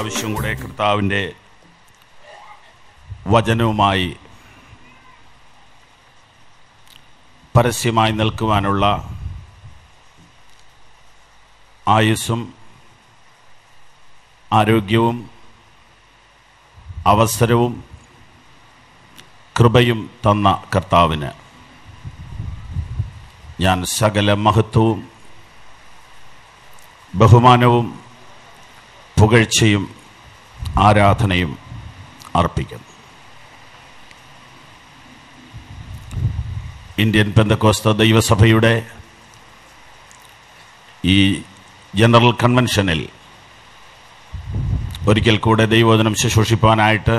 പ്രാവശ്യം കൂടെ കർത്താവിൻ്റെ വചനവുമായി പരസ്യമായി നിൽക്കുവാനുള്ള ആയുസ്സും ആരോഗ്യവും അവസരവും കൃപയും തന്ന കർത്താവിന് ഞാൻ സകല മഹത്വവും ബഹുമാനവും പുകഴ്ചയും ആരാധനയും അർപ്പിക്കുന്നു. ഇന്ത്യൻ പെന്തക്കോസ്ത ദൈവസഭയുടെ ഈ ജനറൽ കൺവെൻഷനിൽ ഒരിക്കൽ കൂടെ ദൈവവചനം ശുശ്രൂഷിപ്പാനായിട്ട്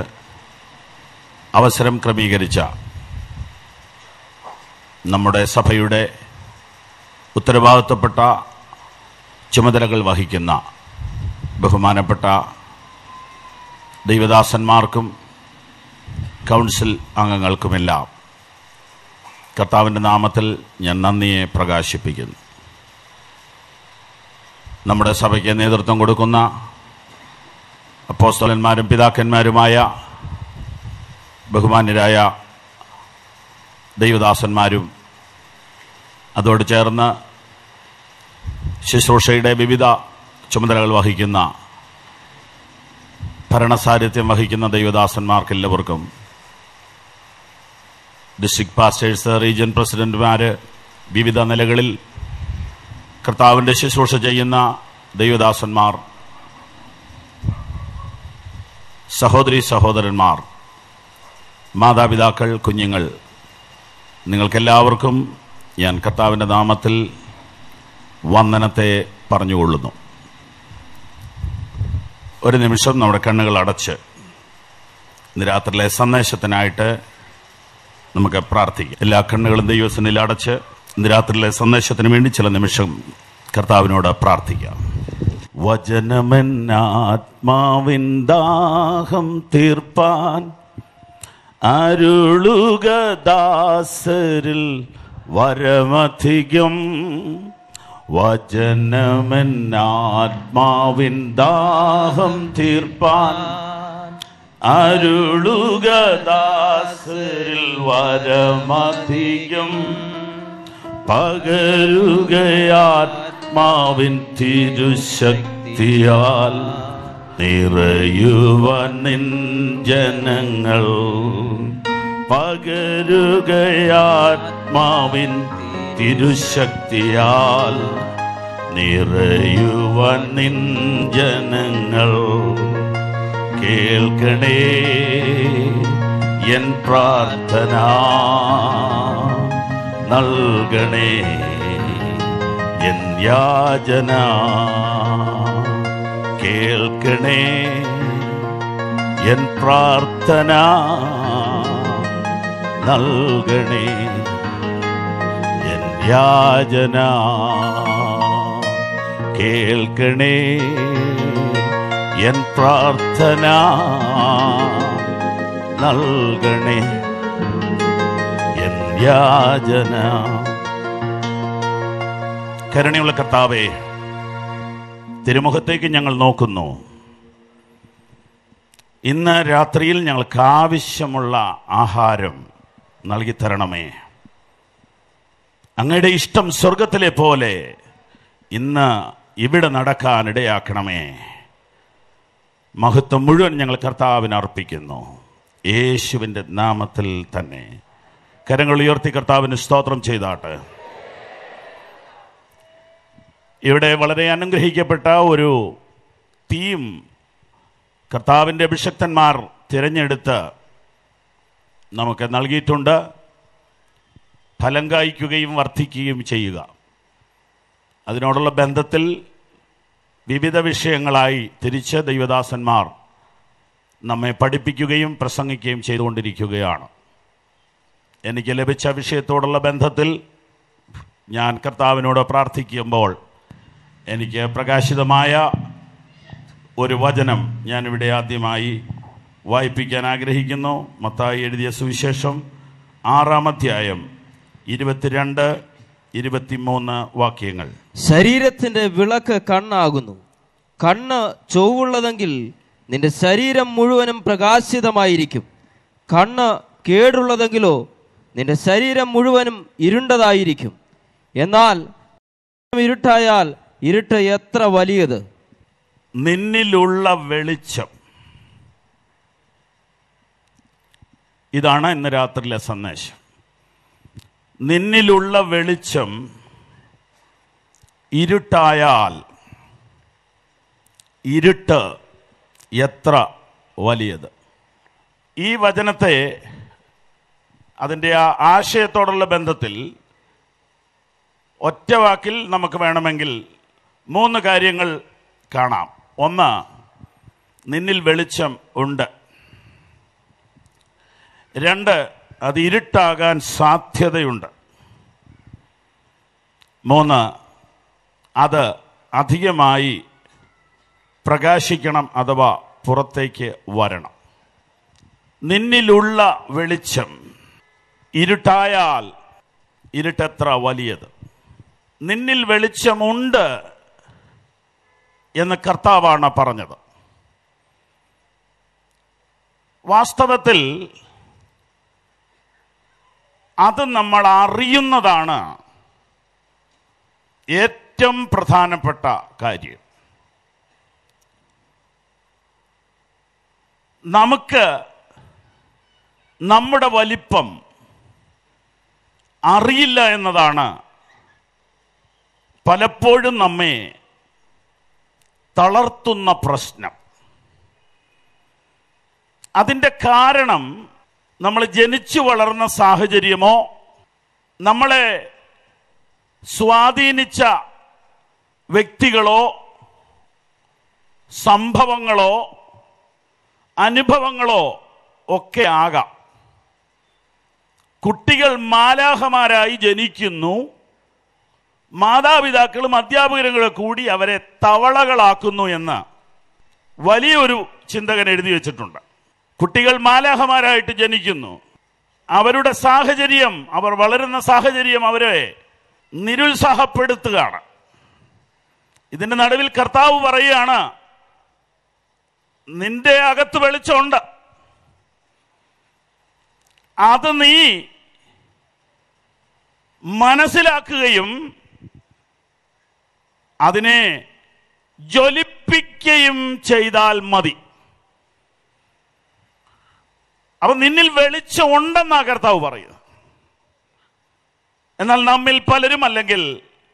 അവസരം ക്രമീകരിച്ച നമ്മുടെ സഭയുടെ ഉത്തരവാദിത്തപ്പെട്ട ചുമതലകൾ വഹിക്കുന്ന ബഹുമാനപ്പെട്ട ദൈവദാസന്മാർക്കും കൗൺസിൽ അംഗങ്ങൾക്കുമെല്ലാം കർത്താവിൻ്റെ നാമത്തിൽ ഞാൻ നന്ദിയെ പ്രകാശിപ്പിക്കുന്നു. നമ്മുടെ സഭയ്ക്ക് നേതൃത്വം കൊടുക്കുന്ന അപ്പോസ്തലന്മാരും പിതാക്കന്മാരുമായ ബഹുമാന്യരായ ദൈവദാസന്മാരും അതോട് ചേർന്ന് ശുശ്രൂഷയുടെ വിവിധ ചുമതലകൾ വഹിക്കുന്ന ഭരണസാരഥ്യം വഹിക്കുന്ന ദൈവദാസന്മാർക്കെല്ലാവർക്കും, ഡിസ്ട്രിക്ട് പാസ്റ്റേഴ്സ്, റീജിയൻ പ്രസിഡന്റുമാർ, വിവിധ നിലകളിൽ കർത്താവിൻ്റെ ശുശ്രൂഷ ചെയ്യുന്ന ദൈവദാസന്മാർ, സഹോദരി സഹോദരന്മാർ, മാതാപിതാക്കൾ, കുഞ്ഞുങ്ങൾ, നിങ്ങൾക്കെല്ലാവർക്കും ഞാൻ കർത്താവിൻ്റെ നാമത്തിൽ വന്ദനത്തെ പറഞ്ഞുകൊള്ളുന്നു. ഒരു നിമിഷം നമ്മുടെ കണ്ണുകൾ അടച്ച് ഇന്ന് രാത്രിയിലെ സന്ദേശത്തിനായിട്ട് നമുക്ക് പ്രാർത്ഥിക്കാം. എല്ലാ കണ്ണുകളും ദൈവസന്നിധിയിൽ അടച്ച് ഇന്ന് രാത്രിയിലെ സന്ദേശത്തിന് വേണ്ടി ചില നിമിഷം കർത്താവിനോട് പ്രാർത്ഥിക്കാം. വചനമെന്നാത്മാവിൻ ദാഹം തീർപ്പാൻ അരുളുക ദാസരിൽ വരമധികം. വചനമെന്നാത്മാവിൻ ദാഹം തീർപ്പാൻ അരുളുക ദാസരിൽ വരമധികം. പകരുകയാത്മാവിൻ തിരുശക്തിയാൽ നിറയുവാൻ നിൻ ജനങ്ങൾ. പകരുകയാത്മാവിൻ തിരുശക്തിയാൽ നിറയുവാൻ നിൻ ജനങ്ങൾ. കേൾക്കണേ എൻ പ്രാർത്ഥന, നൽകണേ എൻ യാചന. കേൾക്കണേ എൻ പ്രാർത്ഥന, നൽകണേ എൻ യാചന. കേൾക്കണേ എൻ പ്രാർത്ഥന, നൽകണേ എൻ യാചന. കരുണയുള്ള കർത്താവേ, തിരുമുഖത്തേക്ക് ഞങ്ങൾ നോക്കുന്നു. ഇന്ന് രാത്രിയിൽ ഞങ്ങൾക്ക് ആവശ്യമുള്ള ആഹാരം നൽകി തരണമേ. അങ്ങയുടെ ഇഷ്ടം സ്വർഗത്തിലെ പോലെ ഇന്ന് ഇവിടെ നടക്കാൻ ഇടയാക്കണമേ. മഹത്വം മുഴുവൻ ഞങ്ങൾ കർത്താവിന് അർപ്പിക്കുന്നു, യേശുവിൻ്റെ നാമത്തിൽ തന്നെ. കരങ്ങൾ ഉയർത്തി കർത്താവിന് സ്തോത്രം ചെയ്താട്ടെ. ഇവിടെ വളരെ അനുഗ്രഹിക്കപ്പെട്ട ഒരു തീം കർത്താവിൻ്റെ അഭിഷിക്തന്മാർ തിരഞ്ഞെടുത്ത് നമുക്ക് നൽകിയിട്ടുണ്ട്. ഫലം കായ്ക്കുകയും വർദ്ധിക്കുകയും ചെയ്യുക. അതിനോടുള്ള ബന്ധത്തിൽ വിവിധ വിഷയങ്ങളായി തിരിച്ച് ദൈവദാസന്മാർ നമ്മെ പഠിപ്പിക്കുകയും പ്രസംഗിക്കുകയും ചെയ്തുകൊണ്ടിരിക്കുകയാണ്. എനിക്ക് ലഭിച്ച വിഷയത്തോടുള്ള ബന്ധത്തിൽ ഞാൻ കർത്താവിനോട് പ്രാർത്ഥിക്കുമ്പോൾ എനിക്ക് പ്രകാശിതമായ ഒരു വചനം ഞാനിവിടെ ആദ്യമായി വായിപ്പിക്കാൻ ആഗ്രഹിക്കുന്നു. മത്തായി എഴുതിയ സുവിശേഷം 6-ാം അധ്യായം 22-23 വാക്യങ്ങൾ. ശരീരത്തിന്റെ വിളക്ക് കണ്ണാകുന്നു. കണ്ണ് ചൊവ്വുള്ളതെങ്കിൽ നിന്റെ ശരീരം മുഴുവനും പ്രകാശിതമായിരിക്കും. കണ്ണ് കേടുള്ളതെങ്കിലോ നിന്റെ ശരീരം മുഴുവനും ഇരുണ്ടതായിരിക്കും. എന്നാൽ ഇരുട്ടായാൽ ഇരുട്ട് എത്ര വലിയത്. നിന്നിലുള്ള വെളിച്ചം, ഇതാണ് ഇന്ന് രാത്രിയിലെ സന്ദേശം. നിന്നിലുള്ള വെളിച്ചം ഇരുട്ടായാൽ ഇരുട്ട് എത്ര വലിയത്. ഈ വചനത്തെ അതിൻ്റെ ആ ആശയത്തോടുള്ള ബന്ധത്തിൽ ഒറ്റ വാക്കിൽ നമുക്ക് വേണമെങ്കിൽ 3 കാര്യങ്ങൾ കാണാം. ഒന്ന്, നിന്നിൽ വെളിച്ചം ഉണ്ട്. 2, അത് ഇരുട്ടാകാൻ സാധ്യതയുണ്ട്. 3, അത് അധികമായി പ്രകാശിക്കണം അഥവാ പുറത്തേക്ക് വരണം. നിന്നിലുള്ള വെളിച്ചം ഇരുട്ടായാൽ ഇരുട്ടെത്ര വലിയത്. നിന്നിൽ വെളിച്ചമുണ്ട് എന്ന് കർത്താവാണ് പറഞ്ഞത്. വാസ്തവത്തിൽ അത് നമ്മൾ അറിയുന്നതാണ് ഏറ്റവും പ്രധാനപ്പെട്ട കാര്യം. നമുക്ക് നമ്മുടെ വലിപ്പം അറിയില്ല എന്നതാണ് പലപ്പോഴും നമ്മെ തളർത്തുന്ന പ്രശ്നം. അതിൻ്റെ കാരണം നമ്മൾ ജനിച്ചു വളർന്ന സാഹചര്യമോ നമ്മളെ സ്വാധീനിച്ച വ്യക്തികളോ സംഭവങ്ങളോ അനുഭവങ്ങളോ ഒക്കെ ആകാം. കുട്ടികൾ മാലാഖമാരായി ജനിക്കുന്നു. മാതാപിതാക്കളും അധ്യാപകരും കൂടി അവരെ തവളകളാക്കുന്നു എന്ന് വലിയൊരു ചിന്തകൻ എഴുതി വച്ചിട്ടുണ്ട്. കുട്ടികൾ മാലാഖമാരായിട്ട് ജനിക്കുന്നു. അവരുടെ സാഹചര്യം, അവർ വളരുന്ന സാഹചര്യം അവരെ നിരുത്സാഹപ്പെടുത്തുകയാണ്. ഇതിന്റെ നടുവിൽ കർത്താവ് പറയുകയാണ്, നിന്റെ അകത്ത് വെളിച്ചമുണ്ട്, അത് നീ മനസ്സിലാക്കുകയും അതിനെ ജ്വലിപ്പിക്കുകയും ചെയ്താൽ മതി. അപ്പൊ നിന്നിൽ വെളിച്ചമുണ്ടെന്നാ കർത്താവ് പറയുന്നത്. എന്നാൽ നമ്മിൽ പലരും, അല്ലെങ്കിൽ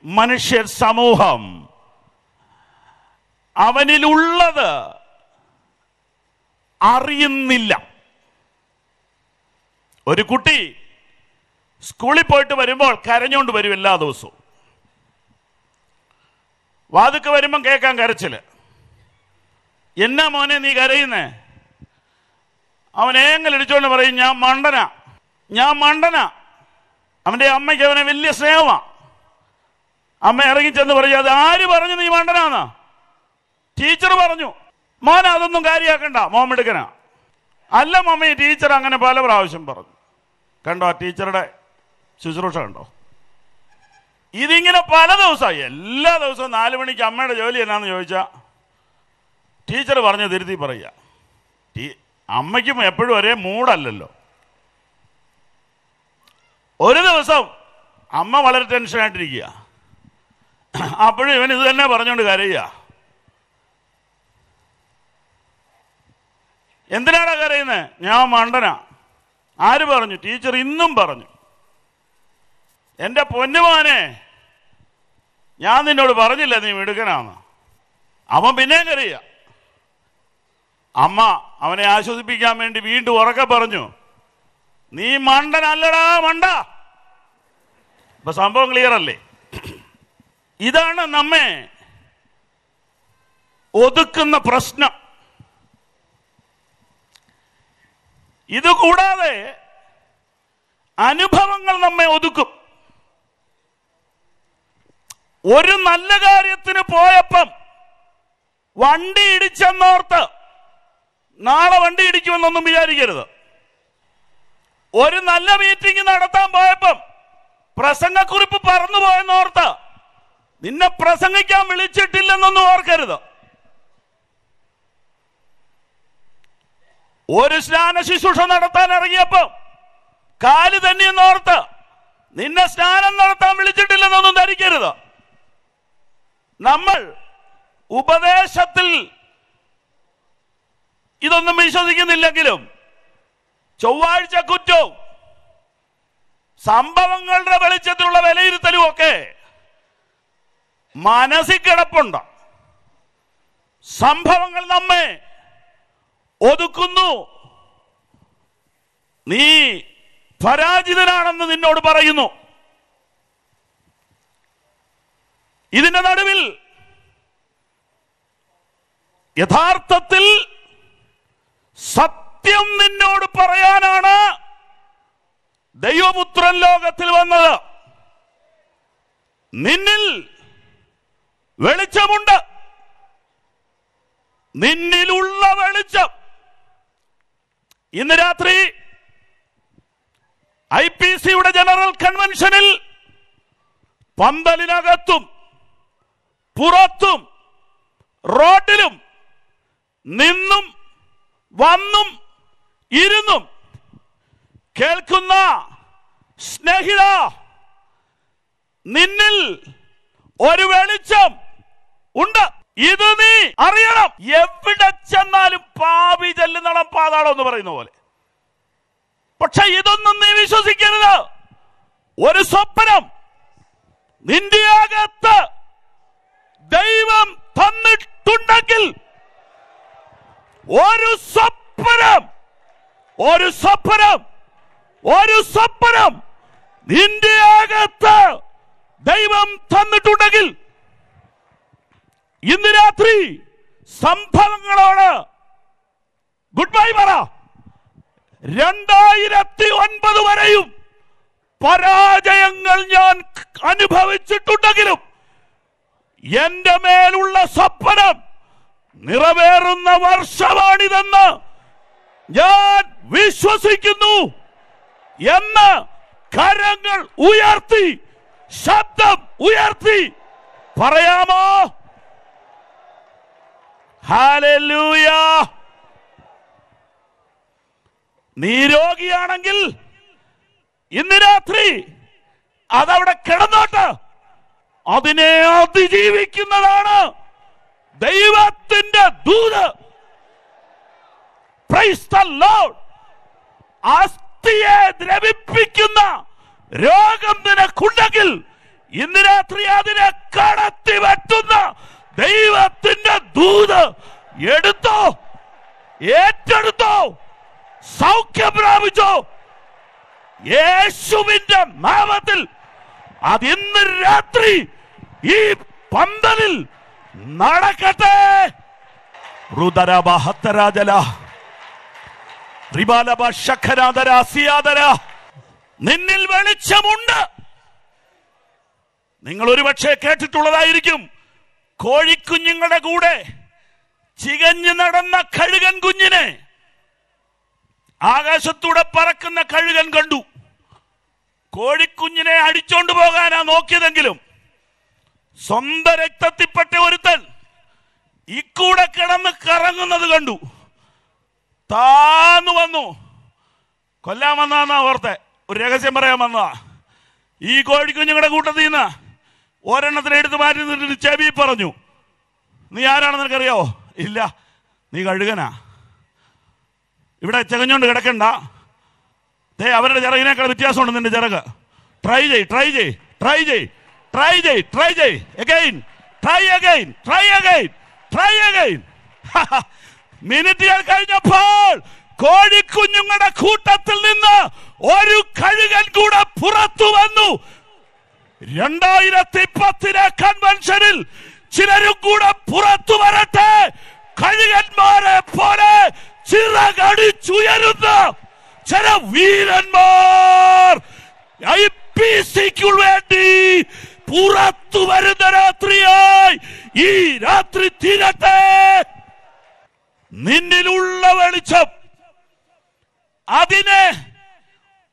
മനുഷ്യർ സമൂഹം, അവനിലുള്ളത് അറിയുന്നില്ല. ഒരു കുട്ടി സ്കൂളിൽ പോയിട്ട് വരുമ്പോൾ കരഞ്ഞുകൊണ്ട് വരും. എല്ലാ ദിവസവും വാതുക്ക് വരുമ്പം കേൾക്കാൻ കരച്ചില്. എന്നാ മോനെ നീ കരയുന്നേ? അവൻ ഏങ്ങലടിച്ചോണ്ട് പറയും, ഞാൻ മണ്ടനാ. അവന്റെ അമ്മയ്ക്ക് അവനെ വലിയ സ്നേഹമാ. അമ്മ ഇറങ്ങിച്ചെന്ന് പറയും, അത് ആര് പറഞ്ഞു നീ മണ്ടനാന്നാ? ടീച്ചർ പറഞ്ഞു. മോൻ അതൊന്നും കാര്യമാക്കണ്ട, മോൻ എടുക്കനാ. അല്ല മമ്മി, ടീച്ചർ അങ്ങനെ പല പ്രാവശ്യം പറഞ്ഞു. കണ്ടോ ടീച്ചറുടെ ശുശ്രൂഷ കണ്ടോ? ഇതിങ്ങനെ പല ദിവസമായി. എല്ലാ ദിവസവും 4 മണിക്ക് അമ്മയുടെ ജോലി എന്നാന്ന് ചോദിച്ചാൽ ടീച്ചർ പറഞ്ഞ് തിരുത്തി പറയുക. അമ്മയ്ക്കും എപ്പോഴും ഒരേ മൂടല്ലല്ലോ. ഒരു ദിവസം അമ്മ വളരെ ടെൻഷനായിട്ടിരിക്കുക. അപ്പോഴും ഇവൻ ഇത് തന്നെ പറഞ്ഞുകൊണ്ട് കരയുക. എന്തിനാടാ കരയുന്നത്? ഞാൻ മണ്ടനാ. ആര് പറഞ്ഞു? ടീച്ചർ ഇന്നും പറഞ്ഞു. എൻ്റെ പൊന്നുമോനെ, ഞാൻ നിന്നോട് പറഞ്ഞില്ല നീ മിടുക്കനാന്ന്. അവൻ പിന്നെയും കരയുക. അമ്മ അവനെ ആശ്വസിപ്പിക്കാൻ വേണ്ടി വീണ്ടും ഉറക്കെ പറഞ്ഞു, നീ മണ്ടനല്ലടാ മണ്ട. ഇപ്പൊ സംഭവം ക്ലിയർ അല്ലേ? ഇതാണ് നമ്മെ ഒതുക്കുന്ന പ്രശ്നം. ഇതുകൂടാതെ അനുഭവങ്ങൾ നമ്മെ ഒതുക്കും. ഒരു നല്ല കാര്യത്തിന് പോയപ്പം വണ്ടി ഇടിച്ചെന്നോർത്ത് നാളെ വണ്ടി ഇടിക്കുമെന്നൊന്നും വിചാരിക്കരുത്. ഒരു നല്ല മീറ്റിംഗ് നടത്താൻ പോയപ്പം പ്രസംഗക്കുറിപ്പ് പറന്നു പോയെന്നോർത്ത് നിന്നെ പ്രസംഗിക്കാൻ വിളിച്ചിട്ടില്ലെന്നൊന്നും ഓർക്കരുത്. ഒരു സ്നാന ശുശ്രൂഷ നടത്താൻ ഇറങ്ങിയപ്പോ കാല് തന്നെയെന്നോർത്ത് നിന്നെ സ്നാനം നടത്താൻ വിളിച്ചിട്ടില്ലെന്നൊന്നും ധരിക്കരുത്. നമ്മൾ ഉപദേശത്തിൽ ഇതൊന്നും വിശ്വസിക്കുന്നില്ലെങ്കിലും ചൊവ്വാഴ്ച കുറ്റവും സംഭവങ്ങളുടെ വെളിച്ചത്തിലുള്ള വിലയിരുത്തലും ഒക്കെ മനസ്സിൽ കിടപ്പുണ്ട്. സംഭവങ്ങൾ നമ്മെ ഒതുക്കുന്നു. നീ പരാജിതനാണെന്ന് നിന്നോട് പറയുന്നു. ഇതിന്റെ നടുവിൽ യഥാർത്ഥത്തിൽ സത്യം നിന്നോട് പറയാനാണ് ദൈവപുത്രൻ ലോകത്തിൽ വന്നത്. നിന്നിൽ വെളിച്ചമുണ്ട്. നിന്നിലുള്ള വെളിച്ചം ഇന്ന് രാത്രി IPCയുടെ ജനറൽ കൺവെൻഷനിൽ പന്തലിനകത്തും പുറത്തും റോഡിലും നിന്നും വന്നും ഇരുന്നും കേൾക്കുന്ന സ്നേഹിത, നിന്നിൽ ഒരു വെളിച്ചം ഉണ്ട്. ഇത് നീ അറിയണം. എവിടെ ചെന്നാലും പാപി ചെല്ലുന്നണം പാതാളം എന്ന് പറയുന്ന പോലെ. പക്ഷെ ഇതൊന്നും നീ വിശ്വസിക്കരുത്. ഒരു സ്വപ്നം നിന്റെ അകത്ത് ദൈവം തന്നിട്ടുണ്ടെങ്കിൽ, ഒരു സ്വപ്നം നിന്റെ അകത്ത് ദൈവം തന്നിട്ടുണ്ടെങ്കിൽ, ഇന്ന് രാത്രി സംഭവങ്ങളോട് ഗുഡ് ബൈ പറ. 2009 വരെയും പരാജയങ്ങൾ ഞാൻ അനുഭവിച്ചിട്ടുണ്ടെങ്കിലും എന്റെ മേലുള്ള സ്വപ്നം നിറവേറുന്ന വർഷമാണിതെന്ന് ഞാൻ വിശ്വസിക്കുന്നു എന്ന് കരങ്ങൾ ഉയർത്തി, ശബ്ദം ഉയർത്തി പറയാമോ? ഹല്ലേലൂയ. നീ രോഗിയാണെങ്കിൽ ഇന്ന് രാത്രി അതവിടെ കിടന്നോട്ട്. അതിനെ അതിജീവിക്കുന്നതാണ് ദൈവത്തിന്റെ ദൂത്. Praise the Lord. അസ്ഥിയെ ദ്രവിപ്പിക്കുന്ന രോഗം നിനക്കുണ്ടെങ്കിൽ ഇന്ന് രാത്രി അതിനെ കടത്തി വെട്ടുന്ന ദൈവത്തിന്റെ ദൂത് എടുത്തോ, ഏറ്റെടുത്തോ, സൗഖ്യം പ്രാപിച്ചോ. യേശുവിന്റെ നാമത്തിൽ അത് ഇന്ന് രാത്രി ഈ പന്തലിൽ നടക്കട്ടെ. നിന്നിൽ വെളിച്ചമുണ്ട്. നിങ്ങൾ ഒരുപക്ഷെ കേട്ടിട്ടുള്ളതായിരിക്കും, കോഴിക്കുഞ്ഞുങ്ങളുടെ കൂടെ ചികഞ്ഞു നടന്ന കഴുകൻ കുഞ്ഞിനെ ആകാശത്തൂടെ പറക്കുന്ന കഴുകൻ കണ്ടു. കോഴിക്കുഞ്ഞിനെ അടിച്ചോണ്ട് പോകാനാ നോക്കിയതെങ്കിലും സ്വന്തം രക്തത്തിൽപ്പെട്ട ഒരുത്തൻ ഇക്കൂടെ കിടന്ന് കറങ്ങുന്നത് കണ്ടു. താന്നു വന്നു. കൊല്ലാൻ വന്നാ ഓർത്തെ. ഒരു രഹസ്യം പറയാൻ വന്നതാ. ഈ കോഴിക്കുഞ്ഞുങ്ങളുടെ കൂട്ടത്തിൽ നിന്ന് ഒരെണ്ണത്തിനെ എടുത്ത് മാറ്റി നിന്നിട്ട് ചെവി പറഞ്ഞു, നീ ആരാണെന്ന് നിനക്കറിയോ? ഇല്ല, നീ കഴുകനാ. ഇവിടെ ചകഞ്ഞോണ്ട് കിടക്കണ്ട. അവരുടെ ചിറകിനേക്കാൾ വ്യത്യാസമുണ്ട് നിന്റെ ചിറക്. Try again. മിനിറ്റുകൾ കഴിഞ്ഞപ്പോൾ കോഴിക്കുഞ്ഞുങ്ങളുടെ കൂട്ടത്തിൽ നിന്ന് ഒരു കഴുകൻ കൂടെ പുറത്തു വന്നു. 2010 കൺവെൻഷനിൽ ചിലരും കൂടെ പുറത്തു വരട്ടെ. കഴുകന്മാരെ പോലെ ചിറകടിച്ചുയരുന്ന ചില വീരന്മാർ IPCക്ക് വേണ്ടി പുറത്തു വരുന്ന രാത്രിയായി ഈ രാത്രി തീരട്ടെ. നിന്നിലുള്ള വെളിച്ചം അതിനെ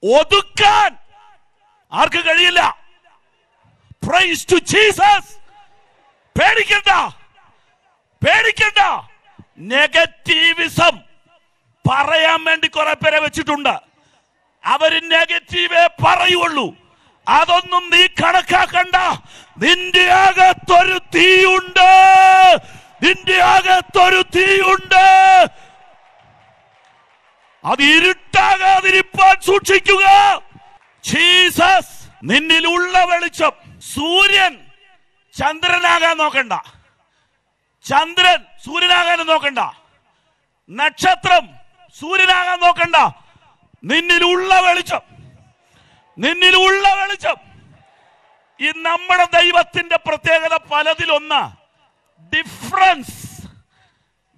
ഒതുക്കാൻ ആർക്ക് കഴിയില്ല. Praise to Jesus. പേടിക്കണ്ട. നെഗറ്റീവിസം പറയാൻ വേണ്ടി കുറെ പേരെ വെച്ചിട്ടുണ്ട്. അവര് നെഗറ്റീവേ പറയുള്ളൂ. അതൊന്നും നീ കണക്കാക്കണ്ട. നിന്റെ അകത്തൊരു തീയുണ്ട്, നിന്റെ അകത്തൊരു തീയുണ്ട്. അത് ഇരുട്ടാകാതിരിപ്പാൻ സൂക്ഷിക്കുക. ജീസസ് നിന്നിലുള്ള വെളിച്ചം. സൂര്യൻ ചന്ദ്രനാകാൻ നോക്കണ്ട, ചന്ദ്രൻ സൂര്യനാകാനും നോക്കണ്ട, നക്ഷത്രം സൂര്യനാകാൻ നോക്കണ്ട. നിന്നിലുള്ള വെളിച്ചം, നിന്നിലുള്ള വെളിച്ചം. ഈ നമ്മുടെ ദൈവത്തിന്റെ പ്രത്യേകത പലതിലൊന്ന്, ഡിഫറൻസ്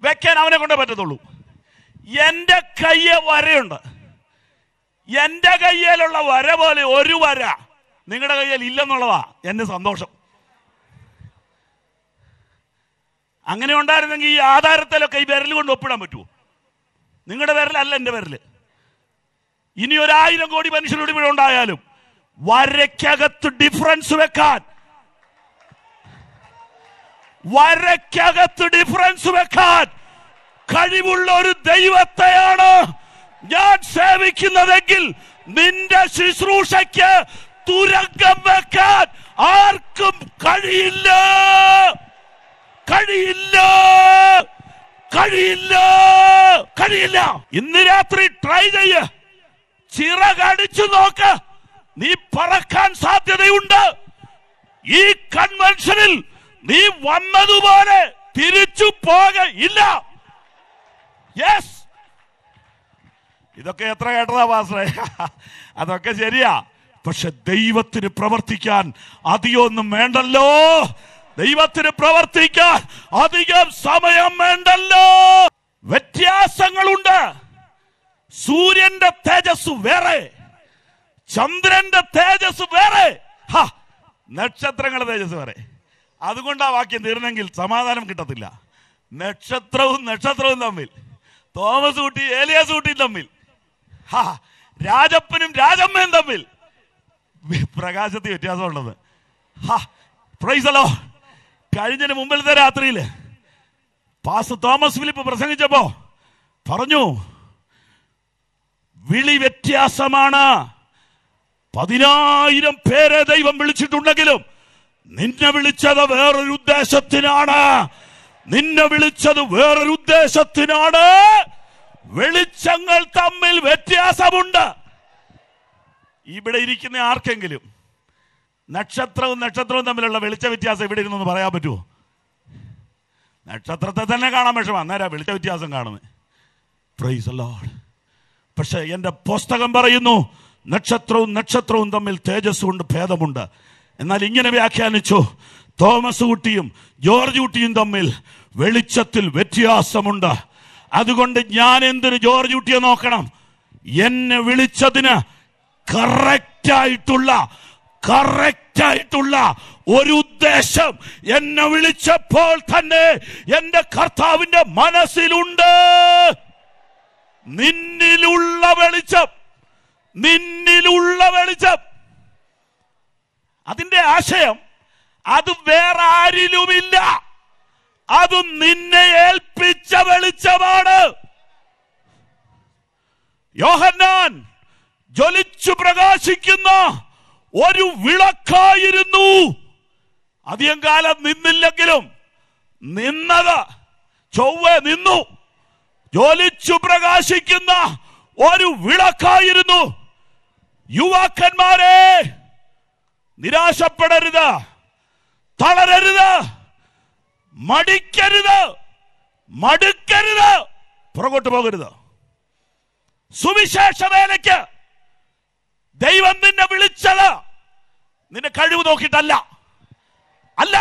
വെക്കാൻ അവനെ കൊണ്ടേ പറ്റത്തുള്ളൂ. എന്റെ കയ്യെ വരയുണ്ട്, എന്റെ കയ്യിലുള്ള വര പോലെ ഒരു വര നിങ്ങളുടെ കയ്യിൽ ഇല്ലെന്നുള്ളതാ എന്റെ സന്തോഷം. അങ്ങനെ ഉണ്ടായിരുന്നെങ്കിൽ ഈ ആധാരത്തിലൊക്കെ ഈ വിരൽ കൊണ്ട് ഒപ്പിടാൻ പറ്റുമോ? നിങ്ങളുടെ വിരലല്ല എന്റെ വിരല്. ഇനി 1000 കോടി മനുഷ്യരോട് ഇവിടെ ഉണ്ടായാലും വരയ്ക്കകത്ത് ഡിഫറൻസ് വെക്കാൻ, വരയ്ക്കകത്ത് ഡിഫറൻസ് വെക്കാൻ കഴിവുള്ള ഒരു ദൈവത്തെയാണ് ഞാൻ സേവിക്കുന്നതെങ്കിൽ നിന്റെ ശുശ്രൂഷയ്ക്ക് തുരങ്കം വെക്കാൻ ആർക്കും കഴിയില്ല, കഴിയില്ല, കഴിയില്ല, കഴിയില്ല. ഇന്ന് രാത്രി ട്രൈ ചെയ്യ്, ചിറകടിച്ചു നോക്ക്, നീ പറക്കാൻ സാധ്യതയുണ്ട്. ഈ കൺവെൻഷനിൽ നീ വന്നതുപോലെ തിരിച്ചു പോകയില്ല. യെസ്, ഇതൊക്കെ എത്ര കേട്ടതാ പാസ്റ്ററെ? അതൊക്കെ ശരിയാ. പക്ഷെ ദൈവത്തിന് പ്രവർത്തിക്കാൻ അധികമൊന്നും വേണ്ടല്ലോ. ദൈവത്തിന് പ്രവർത്തിക്കാൻ അധികം സമയം വേണ്ടല്ലോ. വ്യത്യാസങ്ങളുണ്ട്. സൂര്യന്റെ തേജസ് വേറെ, ചന്ദ്രന്റെ തേജസ് വേറെ, നക്ഷത്രങ്ങളുടെ തേജസ് വേറെ. അതുകൊണ്ടാ വാക്യം തീർന്നെങ്കിൽ സമാധാനം കിട്ടത്തില്ല. നക്ഷത്രവും നക്ഷത്രവും തമ്മിൽ, തോമസ് കുട്ടി ഏലിയാസ് കുട്ടിയും തമ്മിൽ, രാജപ്പനും രാജമ്മയും തമ്മിൽ പ്രകാശത്തിൽ വ്യത്യാസമുള്ളത്. Price the Lord. കഴിഞ്ഞതിന് മുമ്പിലത്തെ രാത്രിയിൽ പാസ്റ്റർ തോമസ് ഫിലിപ്പ് പ്രസംഗിച്ചപ്പോ പറഞ്ഞു, വിളി വ്യത്യാസമാണ്. 10,000 പേരെ ദൈവം വിളിച്ചിട്ടുണ്ടെങ്കിലും നിന്നെ വിളിച്ചത് വേറൊരു ഉദ്ദേശത്തിനാണ്, നിന്നെ വിളിച്ചത് വേറൊരു ഉദ്ദേശത്തിനാണ്. വെളിച്ചങ്ങൾ തമ്മിൽ വ്യത്യാസമുണ്ട്. ഇവിടെ ഇരിക്കുന്ന ആർക്കെങ്കിലും നക്ഷത്രവും നക്ഷത്രവും തമ്മിലുള്ള വെളിച്ച വ്യത്യാസം ഇവിടെ ഇരുന്നൊന്ന് പറയാൻ പറ്റുമോ? നക്ഷത്രത്തെ തന്നെ കാണാൻ വിഷമം, അന്നേരം വെളിച്ച വ്യത്യാസം കാണുന്നത്. Price the Lord. പക്ഷെ എന്റെ പുസ്തകം പറയുന്നു നക്ഷത്രവും നക്ഷത്രവും തമ്മിൽ തേജസ് കൊണ്ട് ഭേദമുണ്ട്. എന്നാൽ ഇങ്ങനെ വ്യാഖ്യാനിച്ചു, തോമസ് കുട്ടിയും ജോർജ് കുട്ടിയും തമ്മിൽ വെളിച്ചത്തിൽ വ്യത്യാസമുണ്ട്. അതുകൊണ്ട് ഞാൻ എന്തിന് ജോർജ് കുട്ടിയെ നോക്കണം? എന്നെ വിളിച്ചതിന് കറക്റ്റായിട്ടുള്ള ഒരു ഉദ്ദേശം എന്നെ വിളിച്ചപ്പോൾ തന്നെ എന്റെ കർത്താവിന്റെ മനസ്സിലുണ്ട്. നിന്നിലുള്ള വെളിച്ചം, നിന്നിലുള്ള വെളിച്ചം, അതിന്റെ ആശയം അത് വേറെ ആരിലുമില്ല. അത് നിന്നെ ഏൽപ്പിച്ച വെളിച്ചമാണ്. യോഹന്നാൻ ജ്വലിച്ചു പ്രകാശിക്കുന്ന ഒരു വിളക്കായിരുന്നു. അധികം കാലം നിന്നില്ലെങ്കിലും നിന്നത് ചൊവ്വെ നിന്നു. ജ്വലിച്ചു പ്രകാശിക്കുന്ന ഒരു വിളക്കായിരുന്നു. യുവാക്കന്മാരെ, നിരാശപ്പെടരുത്, തളരരുത്, മടിക്കരുത്, മടുക്കരുത്, പുറകോട്ട് പോകരുത്. സുവിശേഷ വേലയ്ക്ക് ദൈവം നിന്നെ വിളിച്ചത് നിന്റെ കഴിവ് നോക്കിയിട്ടല്ല. അല്ല,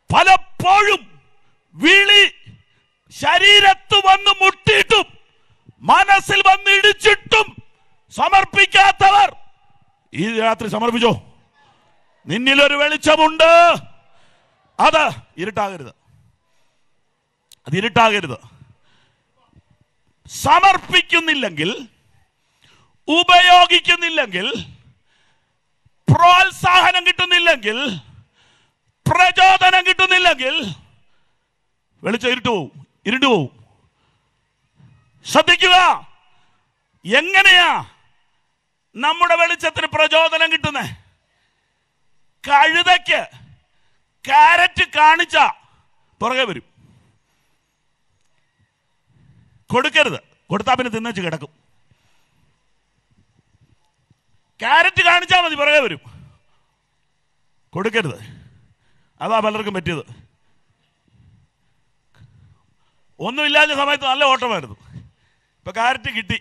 പലപ്പോഴും വിളി ശരീരത്ത് വന്ന് മുട്ടിയിട്ടും മനസ്സിൽ വന്ന് ഇടിച്ചിട്ടും സമർപ്പിക്കാത്തവർ ഈ രാത്രി സമർപ്പിച്ചോ. നിന്നിലൊരു വെളിച്ചമുണ്ട്. അത് ഇരുട്ടാകരുത്, അത് ഇരുട്ടാകരുത്. സമർപ്പിക്കുന്നില്ലെങ്കിൽ, ഉപയോഗിക്കുന്നില്ലെങ്കിൽ, പ്രോത്സാഹനം കിട്ടുന്നില്ലെങ്കിൽ, പ്രചോദനം കിട്ടുന്നില്ലെങ്കിൽ വെളിച്ചം ഇരുട്ടുപോവും, ഇരുട്ടുപോവും. ശ്രദ്ധിക്കുക, എങ്ങനെയാ നമ്മുടെ വെളിച്ചത്തിന് പ്രചോദനം കിട്ടുന്നത്? കഴുതയ്ക്ക് കാരറ്റ് കാണിച്ച പുറകെ വരും. കൊടുക്കരുത്, കൊടുത്താൽ പിന്നെ തിന്നച്ച് കിടക്കും. കാരറ്റ് കാണിച്ചാൽ മതി, പുറകെ വരും. കൊടുക്കരുത്, അതാ പലർക്കും പറ്റിയത്. ഒന്നുമില്ലാത്ത സമയത്ത് നല്ല ഓട്ടമായിരുന്നു. ഇപ്പൊ കാരറ്റ് കിട്ടി,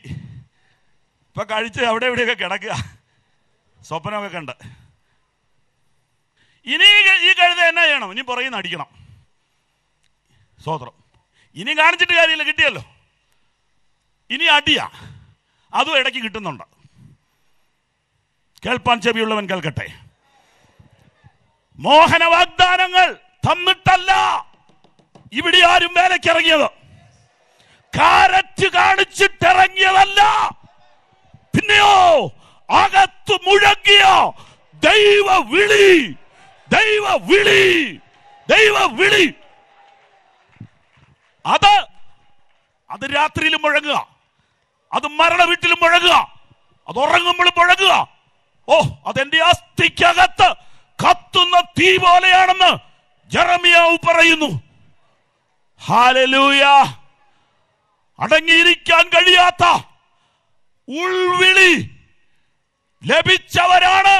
ഇപ്പൊ കഴിച്ച് അവിടെ എവിടെയൊക്കെ കിടക്കുക, സ്വപ്നമൊക്കെ കണ്ട്. ഇനി ഈ കഴുത എന്നാ ചെയ്യണം? ഇനി പുറകിൽ നിന്ന് അടിക്കണം. സ്വോത്രം. ഇനി കാണിച്ചിട്ട് കാര്യമില്ല, കിട്ടിയല്ലോ. ഇനി അടിയാ, അതും ഇടയ്ക്ക് കിട്ടുന്നുണ്ട്. കേൾപ്പാൻ ചെവിയുള്ളവൻ കേൾക്കട്ടെ. മോഹന വാഗ്ദാനങ്ങൾ തന്നിട്ടല്ല ഇവിടെ ആരും വേലക്കിറങ്ങിയത്. കാരറ്റ് കാണിച്ചിട്ടിറങ്ങിയതല്ല, പിന്നെയോ അകത്ത് മുഴങ്ങിയ ദൈവ വിളി, ദൈവ വിളി, ദൈവ വിളി. അത് രാത്രിയിലും മുഴങ്ങുക, അത് മരണ വീട്ടിലും മുഴങ്ങുക, അത് ഉറങ്ങുമ്പോഴും മുഴങ്ങുക. ഓ, അതെന്റെ അസ്ഥിക്കകത്ത് കത്തുന്ന തീ പോലെയാണെന്ന് ജെറമിയാവ് പറയുന്നു. ഹല്ലേലൂയ. അടങ്ങിയിരിക്കാൻ കഴിയാത്ത ഉൾവിളി ലഭിച്ചവരാണ്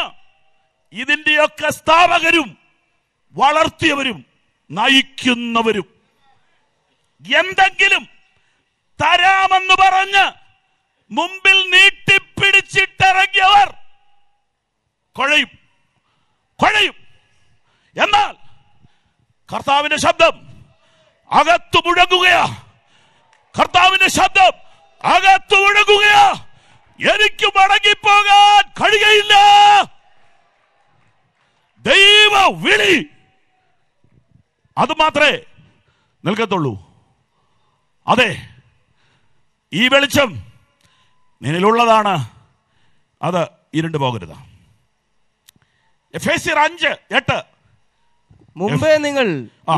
ഇതിന്റെയൊക്കെ സ്ഥാപകരും വളർത്തിയവരും നയിക്കുന്നവരും. എന്തെങ്കിലും തരാമെന്ന് പറഞ്ഞ് മുമ്പിൽ നീട്ടിപ്പിടിച്ചിട്ടിറങ്ങിയവർ കൊഴയും, കൊഴയും. എന്നാൽ കർത്താവിന്റെ ശബ്ദം അകത്തു മുഴങ്ങുകയാ, കർത്താവിന്റെ ശബ്ദം അകത്തു മുഴങ്ങുകയാ. എനിക്ക് മടങ്ങിപ്പോകാൻ കഴിയുകയില്ല. ദൈവ വിളി അത് മാത്രമേ നിൽക്കത്തുള്ളൂ. അതെ, ഈ വെളിച്ചം നിന്നിലുള്ളതാണ്, അത് ഇരുണ്ടു പോകരുത്. എഫേസ്യർ 5:8. മുമ്പേ നിങ്ങൾ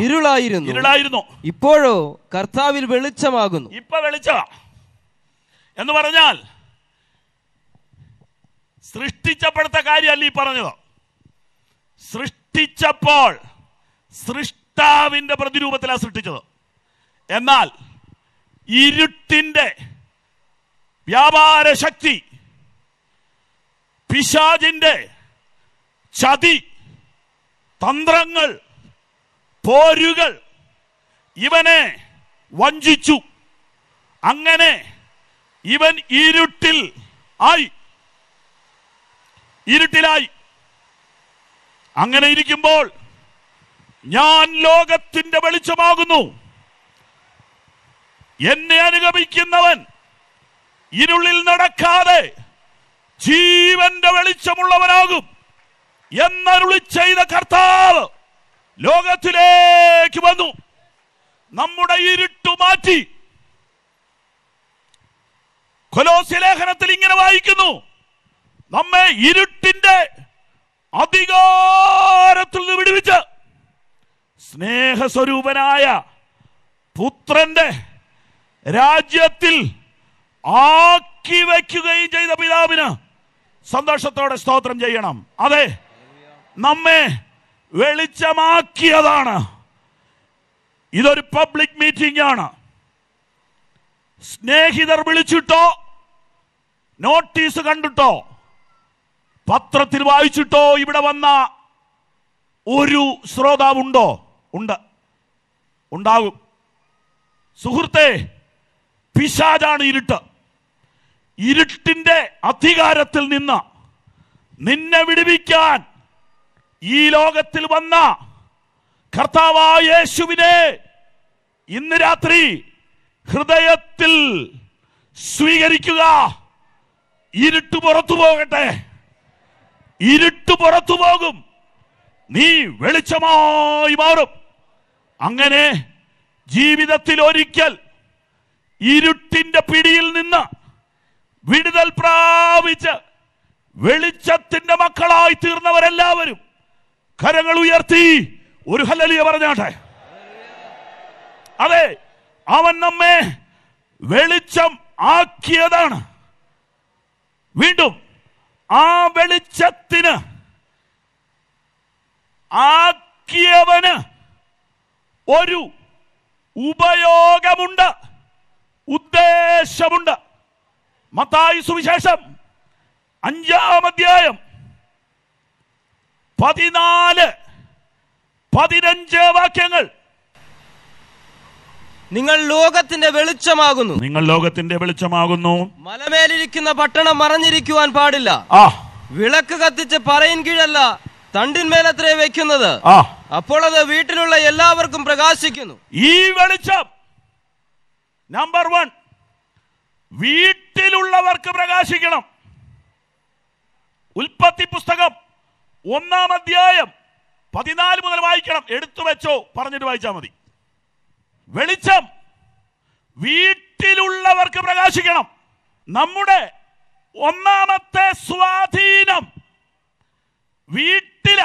ഇരുളായിരുന്നു, ഇപ്പോഴോ കർത്താവിൽ വെളിച്ചമാകുന്നു. ഇപ്പൊ വെളിച്ച എന്ന് പറഞ്ഞാൽ സൃഷ്ടിച്ചപ്പെടുത്ത കാര്യമല്ല ഈ പറഞ്ഞത്. സൃഷ്ടിച്ചപ്പോൾ സൃഷ്ടാവിന്റെ പ്രതിരൂപത്തിലാണ് സൃഷ്ടിച്ചത്. എന്നാൽ ഇരുട്ടിന്റെ വ്യാപാര ശക്തി, പിശാചിന്റെ ചതി, തന്ത്രങ്ങൾ, പോരുകൾ ഇവനെ വഞ്ചിച്ചു. അങ്ങനെ ഇവൻ ഇരുട്ടിലായി. അങ്ങനെ ഇരിക്കുമ്പോൾ ഞാൻ ലോകത്തിന്റെ വെളിച്ചമാകുന്നു, എന്നെ അനുഗമിക്കുന്നവൻ ഇരുളിൽ നടക്കാതെ ജീവന്റെ വെളിച്ചമുള്ളവനാകും എന്നരുളി ചെയ്ത കർത്താവ് ലോകത്തിലേക്ക് വന്നു. നമ്മുടെ ഇരുട്ടു മാറ്റി. കൊലോസ്യ ലേഖനത്തിൽ ഇങ്ങനെ വായിക്കുന്നു, നമ്മെ ഇരുട്ടിന്റെ അധികാരത്തിൽ നിന്ന് വിടുവിച്ച് സ്നേഹസ്വരൂപനായ പുത്രന്റെ രാജ്യത്തിൽ ആക്കി വയ്ക്കുകയും ചെയ്ത പിതാവിന് സന്തോഷത്തോടെ സ്തോത്രം ചെയ്യണം. അതെ, നമ്മെ വെളിച്ചമാക്കിയതാണ്. ഇതൊരു പബ്ലിക് മീറ്റിംഗ് ആണ്. സ്നേഹിതർ വിളിച്ചിട്ടോ, നോട്ടീസ് കണ്ടിട്ടോ, പത്രത്തിൽ വായിച്ചിട്ടോ ഇവിടെ വന്ന ഒരു ശ്രോതാവുണ്ടോ? ഉണ്ടാകും. സുഹൃത്തെ, പിശാചാണ് ഇരുട്ട്. ഇരുട്ടിന്റെ അധികാരത്തിൽ നിന്ന് നിന്നെ വിടുവിക്കാൻ ഈ ലോകത്തിൽ വന്ന കർത്താവായ യേശുവിനെ ഇന്ന് രാത്രി ഹൃദയത്തിൽ സ്വീകരിക്കുക. ഇരുട്ട് പുറത്തു പോകട്ടെ. ഇരുട്ട് പുറത്തു പോകും, നീ വെളിച്ചമായി മാറും. അങ്ങനെ ജീവിതത്തിൽ ഒരിക്കൽ ഇരുട്ടിന്റെ പിടിയിൽ നിന്ന് വിടുതൽ പ്രാപിച്ച് വെളിച്ചത്തിന്റെ മക്കളായി തീർന്നവരെല്ലാവരും കരങ്ങൾ ഉയർത്തി ഒരു ഹല്ലേലൂയ പറഞ്ഞാട്ടെ. അതെ, അവൻ നമ്മെ വെളിച്ചം ആക്കിയതാണ്. വീണ്ടും ആ വെളിച്ചത്തിന് ആക്കിയവന് ഒരു ഉപയോഗമുണ്ട്, ഉദ്ദേശമുണ്ട്. മത്തായി സുവിശേഷം 5-ാം അധ്യായം 14-15 വാക്യങ്ങൾ. നിങ്ങൾ ലോകത്തിന്റെ വെളിച്ചമാകുന്നു. നിങ്ങൾ ലോകത്തിന്റെ വെളിച്ചമാകുന്നു. മലമേലിരിക്കുന്ന പട്ടണം മറഞ്ഞിരിക്കുവാൻ പാടില്ല. വിളക്ക് കത്തിച്ച് പറയിൻ കീഴല്ല, തണ്ടിന്മേലത്രേ വെക്കുന്നത്. അപ്പോൾ അത് വീട്ടിലുള്ള എല്ലാവർക്കും പ്രകാശിക്കുന്നു. ഈ വെളിച്ചം നമ്പർ 1 വീട്ടിലുള്ളവർക്ക് പ്രകാശിക്കണം. ഉൽപ്പത്തി പുസ്തകം 1-ാം അധ്യായം 14 മുതൽ വായിക്കണം. എടുത്തു വെച്ചോ, പറഞ്ഞിട്ട് വായിച്ചാൽ മതി. വെളിച്ചം വീട്ടിലുള്ളവർക്ക് പ്രകാശിക്കണം. നമ്മുടെ ഒന്നാമത്തെ സ്വാധീനം വീട്ടില.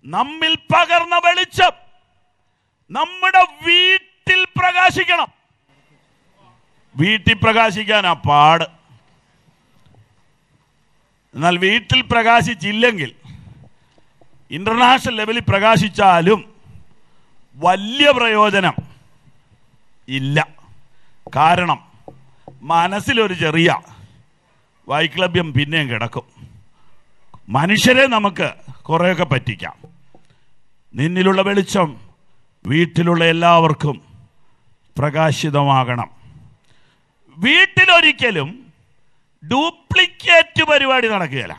നമ്മിൽ പകർന്ന വെളിച്ചം നമ്മുടെ വീട്ടിൽ പ്രകാശിക്കണം. വീട്ടിൽ പ്രകാശിക്കാനാ പാട്. എന്നാൽ വീട്ടിൽ പ്രകാശിച്ചില്ലെങ്കിൽ ഇന്റർനാഷണൽ ലെവലിൽ പ്രകാശിച്ചാലും വലിയ പ്രയോജനം ഇല്ല. കാരണം മനസ്സിലൊരു ചെറിയ വൈക്ലഭ്യം പിന്നെയും കിടക്കും. മനുഷ്യരെ നമുക്ക് കുറേയൊക്കെ പറ്റിക്കാം. നിന്നിലുള്ള വെളിച്ചം വീട്ടിലുള്ള എല്ലാവർക്കും പ്രകാശിതമാകണം. വീട്ടിലൊരിക്കലും ഡ്യൂപ്ലിക്കേറ്റ് പരിപാടി നടക്കുകയില്ല.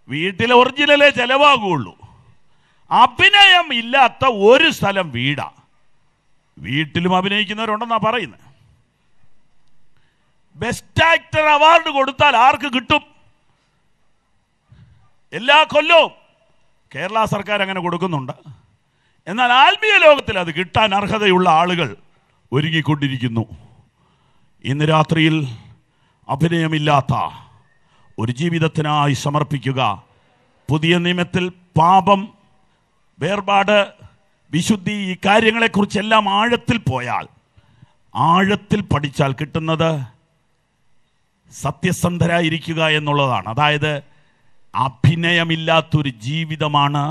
വീട്ടിലെ ഒറിജിനലേ ചെലവാകുള്ളൂ. അഭിനയം ഇല്ലാത്ത ഒരു സ്ഥലം വീടാ. വീട്ടിലും അഭിനയിക്കുന്നവരുണ്ടെന്നാ പറയുന്നത്. ബെസ്റ്റ് ആക്ടർ അവാർഡ് കൊടുത്താൽ ആർക്ക് കിട്ടും? എല്ലാ കൊല്ലവും കേരള സർക്കാർ അങ്ങനെ കൊടുക്കുന്നുണ്ട്. എന്നാൽ ആത്മീയ ലോകത്തിൽ അത് കിട്ടാൻ അർഹതയുള്ള ആളുകൾ ഒരുങ്ങിക്കൊണ്ടിരിക്കുന്നു. ഇന്ന് രാത്രിയിൽ അഭിനയമില്ലാത്ത ഒരു ജീവിതത്തിനായി സമർപ്പിക്കുക. പുതിയ നിയമത്തിൽ പാപം, വേർപാട്, വിശുദ്ധി, ഈ കാര്യങ്ങളെക്കുറിച്ചെല്ലാം ആഴത്തിൽ പോയാൽ, ആഴത്തിൽ പഠിച്ചാൽ കിട്ടുന്നത് സത്യസന്ധരായിരിക്കുക എന്നുള്ളതാണ്. അതായത് അഭിനയമില്ലാത്തൊരു ജീവിതമാണ്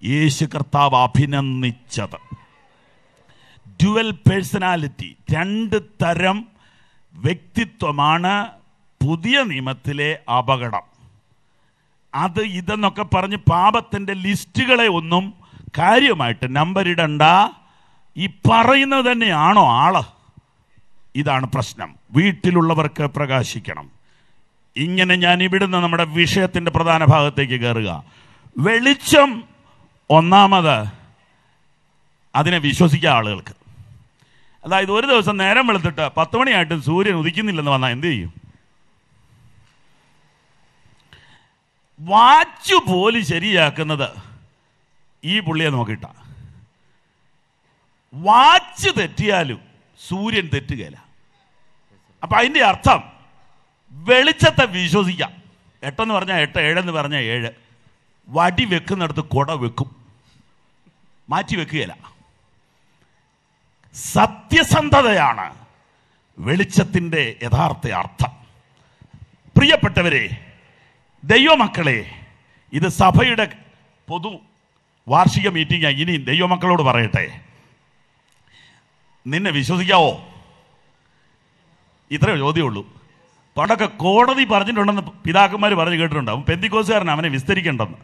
യേശു കർത്താവ് അഭിനന്ദിച്ചത്. ഡ്യുവൽ പേഴ്സണാലിറ്റി, 2 തരം വ്യക്തിത്വമാണ് പുതിയ നിയമത്തിലെ അപകടം. അത് ഇതെന്നൊക്കെ പറഞ്ഞ് പാപത്തിൻ്റെ ലിസ്റ്റുകളെ ഒന്നും കാര്യമായിട്ട് നമ്പരിടണ്ട. ഈ പറയുന്നത് തന്നെയാണോ ആള്? ഇതാണ് പ്രശ്നം. വീട്ടിലുള്ളവർക്ക് പ്രകാശിക്കണം. ഇങ്ങനെ ഞാൻ ഇവിടുന്ന് നമ്മുടെ വിഷയത്തിൻ്റെ പ്രധാന ഭാഗത്തേക്ക് കയറുക. വെളിച്ചം ഒന്നാമത് അതിനെ വിശ്വസിക്കുക ആളുകൾക്ക്. അതായത് ഒരു ദിവസം നേരം വെളുത്തിട്ട് 10 മണിയായിട്ടും സൂര്യൻ ഉദിക്കുന്നില്ലെന്ന് വന്നാൽ എന്ത് ചെയ്യും? വാച്ച് പോലും ശരിയാക്കുന്നത് ഈ പുള്ളിയെ നോക്കിയിട്ട. വാച്ച് തെറ്റിയാലും സൂര്യൻ തെറ്റുകയില്ല. അപ്പൊ അതിന്റെ അർത്ഥം വെളിച്ചത്തെ വിശ്വസിക്കാം. 8 എന്ന് പറഞ്ഞാൽ 8, 7 എന്ന് പറഞ്ഞാൽ 7. വടി വെക്കുന്നിടത്ത് കൊട വെക്കും, മാറ്റി വെക്കുകയില്ല. സത്യസന്ധതയാണ് വെളിച്ചത്തിൻ്റെ യഥാർത്ഥ അർത്ഥം. പ്രിയപ്പെട്ടവരെ, ദൈവമക്കളെ, ഇത് സഭയുടെ പൊതു വാർഷിക മീറ്റിംഗാണ്. ഇനി ദൈവമക്കളോട് പറയട്ടെ, നിന്നെ വിശ്വസിക്കാവോ? ഇത്രയേ ചോദ്യമുള്ളൂ. പണ്ടൊക്കെ കോടതി പറഞ്ഞിട്ടുണ്ടെന്ന് പിതാക്കന്മാർ പറഞ്ഞു കേട്ടിട്ടുണ്ട്. അവൻ പെന്തിക്കോസുകാരൻ, അവനെ വിസ്തരിക്കണ്ടെന്ന്.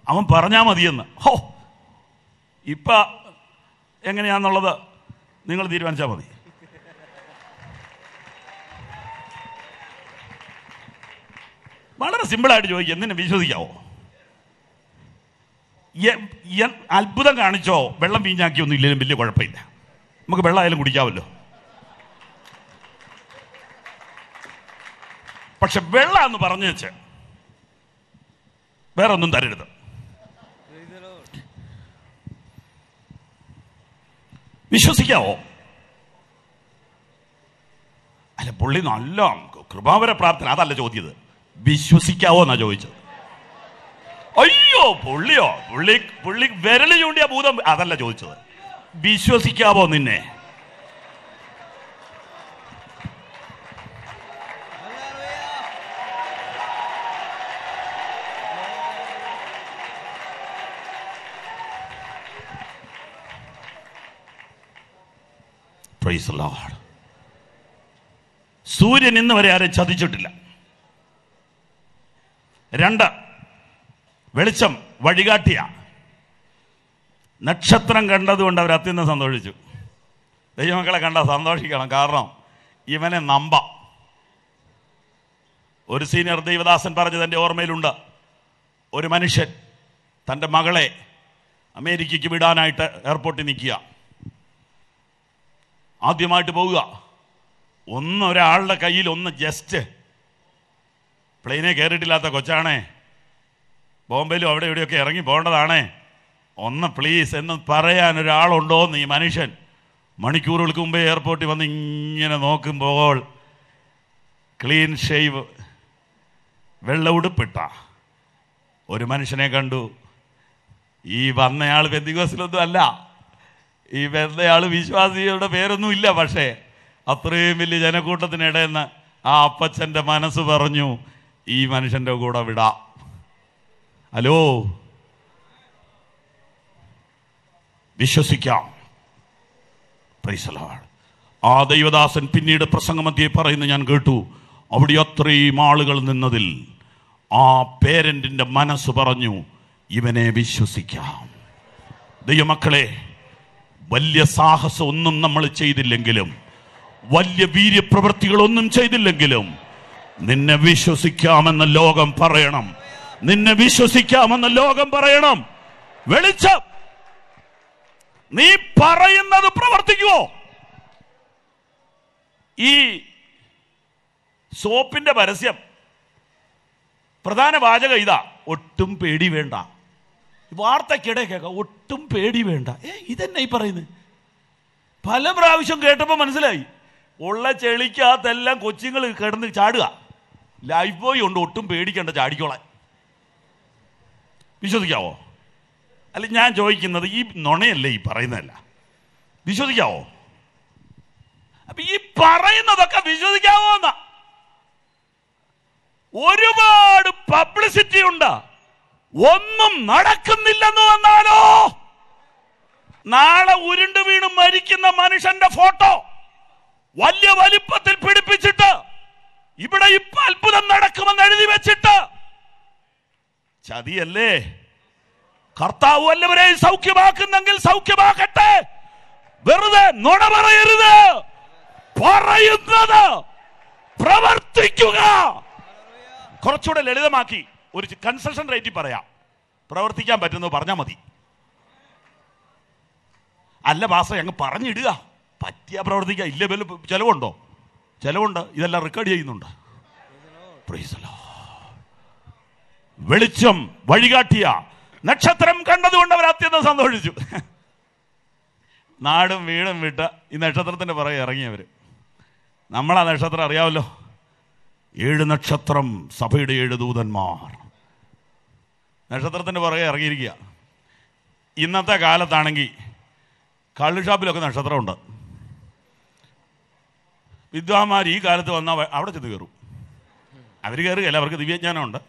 അവൻ പറഞ്ഞാൽ മതിയെന്ന്. ഹോ, ഇപ്പം എങ്ങനെയാണെന്നുള്ളത് നിങ്ങൾ തീരുമാനിച്ചാൽ മതി. വളരെ സിമ്പിളായിട്ട് ചോദിക്കുക, നിന്നെ വിശ്വസിക്കാവോ? അത്ഭുതം കാണിച്ചോ വെള്ളം വീഞ്ഞാക്കിയൊന്നും ഇല്ലെങ്കിലും വലിയ കുഴപ്പമില്ല, നമുക്ക് വെള്ളമായാലും കുടിക്കാമല്ലോ. പക്ഷെ വെള്ളം എന്ന് പറഞ്ഞു വെച്ച് വേറെ ഒന്നും തരരുത്. വിശ്വസിക്കാവോ? അല്ല, പുള്ളി നല്ല കൃപാവര പ്രാർത്ഥന, അതല്ല ചോദ്യത്. വിശ്വസിക്കാവോ എന്നാ ചോദിച്ചത്. അയ്യോ, പുള്ളി വിരല് ചൂണ്ടിയ ഭൂതം, അതല്ല ചോദിച്ചത്. വിശ്വസിക്കാവോ നിന്നെ? Price the Lord. സൂര്യൻ ഇന്ന് വരെ ആരും ചതിച്ചിട്ടില്ല. 2, വെളിച്ചം വഴികാട്ടിയ. നക്ഷത്രം കണ്ടതുകൊണ്ട് അവർ അത്യന്തം സന്തോഷിച്ചു. ദൈവമക്കളെ കണ്ടാൽ സന്തോഷിക്കണം, കാരണം ഇവനെ നമ്പാം. ഒരു സീനിയർ ദൈവദാസൻ പറഞ്ഞത് എൻ്റെ ഓർമ്മയിലുണ്ട്. ഒരു മനുഷ്യൻ തൻ്റെ മകളെ അമേരിക്കയ്ക്ക് വിടാനായിട്ട് എയർപോർട്ടിൽ നിൽക്കുക. ആദ്യമായിട്ട് പോവുക. ഒരാളുടെ കയ്യിൽ ജസ്റ്റ് പ്ലെയിനെ കയറിയിട്ടില്ലാത്ത കൊച്ചാണേ, ബോംബെയിലും അവിടെ ഇവിടെയൊക്കെ ഇറങ്ങി പോകേണ്ടതാണേ, പ്ലീസ് എന്ന് പറയാൻ ഒരാളുണ്ടോയെന്ന് ഈ മനുഷ്യൻ മണിക്കൂറുകൾക്ക് മുമ്പേ എയർപോർട്ടിൽ വന്ന് ഇങ്ങനെ നോക്കുമ്പോൾ ക്ലീൻ ഷേവ്, വെള്ള ഉടുപ്പിട്ട ഒരു മനുഷ്യനെ കണ്ടു. ഈ വന്നയാൾ പെന്തിക്കോസിലൊന്നും അല്ല, ഈ വന്നയാൾ വിശ്വാസികളുടെ പേരൊന്നും ഇല്ല. പക്ഷേ അത്രയും വലിയ ജനക്കൂട്ടത്തിനിടയിൽ നിന്ന് ആ അപ്പച്ചൻ്റെ മനസ്സ് പറഞ്ഞു, ഈ മനുഷ്യൻ്റെ കൂടെ വിടാം. ഹലോ, വിശ്വസിക്കാം. Price the Lord. ആ ദൈവദാസൻ പിന്നീട് പ്രസംഗമധ്യേ പറയുന്നത് ഞാൻ കേട്ടു. അവിടെ അത്രയും ആളുകൾ നിന്നതിൽ ആ പേരന്റിന്റെ മനസ്സ് പറഞ്ഞു, ഇവനെ വിശ്വസിക്കാം. ദൈവമക്കളെ, വലിയ സാഹസം ഒന്നും നമ്മൾ ചെയ്തില്ലെങ്കിലും, വലിയ വീര്യപ്രവൃത്തികളൊന്നും ചെയ്തില്ലെങ്കിലും, നിന്നെ വിശ്വസിക്കാമെന്ന് ലോകം പറയണം. നിന്നെ വിശ്വസിക്കാമെന്ന് ലോകം പറയണം. വെളിച്ചം, നീ പറയുന്നത് പ്രവർത്തിക്കുവോ? ഈ സോപ്പിന്റെ പരസ്യം പ്രധാന വാചകം ഇതാ, ഒട്ടും പേടി വേണ്ട. വാർത്തക്കിടെ കേൾക്കാം, ഒട്ടും പേടി വേണ്ട. ഇതെന്നെ ഈ പറയുന്നത് പല പ്രാവശ്യം കേട്ടപ്പോൾ മനസ്സിലായി. ഉള്ള ചെളിക്കകത്തെല്ലാം കൊച്ചുങ്ങൾ കിടന്ന് ചാടുക. ലൈഫ് ബോയ് ഉണ്ട്, ഒട്ടും പേടിക്കേണ്ട, ചാടിക്കോളാൻ. വിശ്വസിക്കാവോ? അല്ല, ഞാൻ ചോദിക്കുന്നത് ഈ നുണയല്ലേ ഈ പറയുന്നതല്ല, വിശ്വസിക്കാവോ? അപ്പൊ ഈ പറയുന്നതൊക്കെ വിശ്വസിക്കാവോ എന്നാ? ഒരുപാട് പബ്ലിസിറ്റി ഉണ്ട്, ഒന്നും നടക്കുന്നില്ലെന്ന് വന്നാലോ? നാളെ ഉരുണ്ടു വീണ് മരിക്കുന്ന മനുഷ്യന്റെ ഫോട്ടോ വലിയ വലിപ്പത്തിൽ പിടിപ്പിച്ചിട്ട് ഇവിടെ ഇപ്പൊ അത്ഭുതം നടക്കുമെന്ന് എഴുതി വെച്ചിട്ട്, ചതിയല്ലേ? കർത്താവ് വല്ലവരെയും സൗഖ്യമാക്കുന്നെങ്കിൽ സൗഖ്യമാക്കട്ടെ. വെറുതെ നുണ പറയരുത്. പറയുന്നത് പ്രവർത്തിക്കുക. കുറച്ചുകൂടെ ലളിതമാക്കി ഒരു കൺസൾഷൻ റേറ്റിൽ പറയാം, പ്രവർത്തിക്കാൻ പറ്റുന്നത് പറഞ്ഞാൽ മതി. അല്ല പാസ്റ്റർ, അങ്ങ് പറഞ്ഞിടുക, പറ്റിയ പ്രവർത്തിക്കുക. ഇല്ല, ചെലവുണ്ടോ? ചെലവുണ്ട്. ഇതെല്ലാം റെക്കോർഡ് ചെയ്യുന്നുണ്ട്. Price the Lord. വെളിച്ചം വഴികാട്ടിയ നക്ഷത്രം കണ്ടതുകൊണ്ട് അവർ അത്യന്തം സന്തോഷിച്ചു. നാടും വീടും വിട്ട് ഈ നക്ഷത്രത്തിന്റെ പുറകെ ഇറങ്ങിയവര്. നമ്മളാ നക്ഷത്രം അറിയാമല്ലോ, 7 നക്ഷത്രം, സഭയുടെ 7 ദൂതന്മാർ. നക്ഷത്രത്തിന്റെ പുറകെ ഇറങ്ങിയിരിക്കുക. ഇന്നത്തെ കാലത്താണെങ്കിൽ കള്ള് ഷാപ്പിലൊക്കെ നക്ഷത്രമുണ്ട്. വിദ്വാന്മാർ ഈ കാലത്ത് വന്നാൽ അവിടെ ചെന്ന് കയറും. അവർ കയറുകയല്ല, അവർക്ക് ദിവ്യജ്ഞാനമുണ്ട്.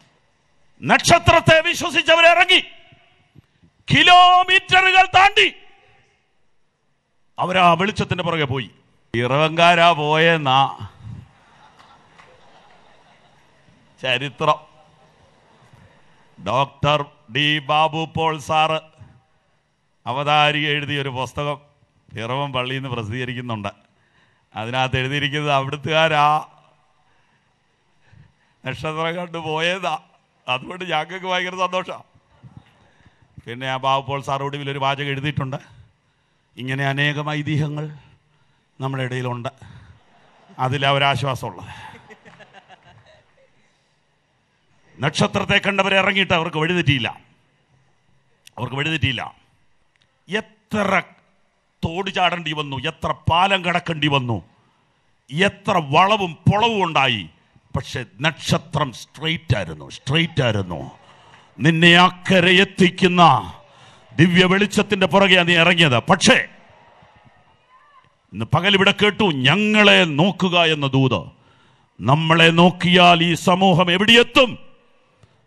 നക്ഷത്രത്തെ വിശ്വസിച്ചവരിറങ്ങി കിലോമീറ്ററുകൾ താണ്ടി അവരാ വെളിച്ചത്തിന്റെ പുറകെ പോയി. ഇറവങ്കാരാ പോയെന്നാ ചരിത്രം. Doctor D Babu Paul sir അവതാരിക എഴുതിയൊരു പുസ്തകം പിറവം പള്ളിയിൽ നിന്ന് പ്രസിദ്ധീകരിക്കുന്നുണ്ട്. അതിനകത്ത് എഴുതിയിരിക്കുന്നത് അവിടുത്തുകാരാ നക്ഷത്രം കണ്ടു പോയതാ. അതുകൊണ്ട് ഞങ്ങൾക്ക് ഭയങ്കര സന്തോഷമാണ്. പിന്നെ ആ ബാബു പോൾ സാർ ഒടുവിൽ ഒരു വാചകം എഴുതിയിട്ടുണ്ട്, ഇങ്ങനെ അനേകം ഐതിഹ്യങ്ങൾ നമ്മുടെ ഇടയിലുണ്ട്, അതിലൊരാശ്വാസമുള്ളത്. നക്ഷത്രത്തെ കണ്ടവരെ ഇറങ്ങിയിട്ട് അവർക്ക് വഴിതെറ്റിയില്ല. എത്ര തോട് ചാടേണ്ടി വന്നു, എത്ര പാലം കടക്കേണ്ടി വന്നു, എത്ര വളവും പൊളവും ഉണ്ടായി. പക്ഷെ നക്ഷത്രം സ്ട്രെയിറ്റ് ആയിരുന്നു. നിന്നെ അക്കരെ എത്തിക്കുന്ന ദിവ്യ വെളിച്ചത്തിന്റെ പുറകെയാണ് നീ ഇറങ്ങിയത്. പക്ഷേ ഇന്ന് പകൽ ഇവിടെ കേട്ടു, ഞങ്ങളെ നോക്കുക എന്ന ദൂത്. നമ്മളെ നോക്കിയാൽ ഈ സമൂഹം എവിടെയെത്തും?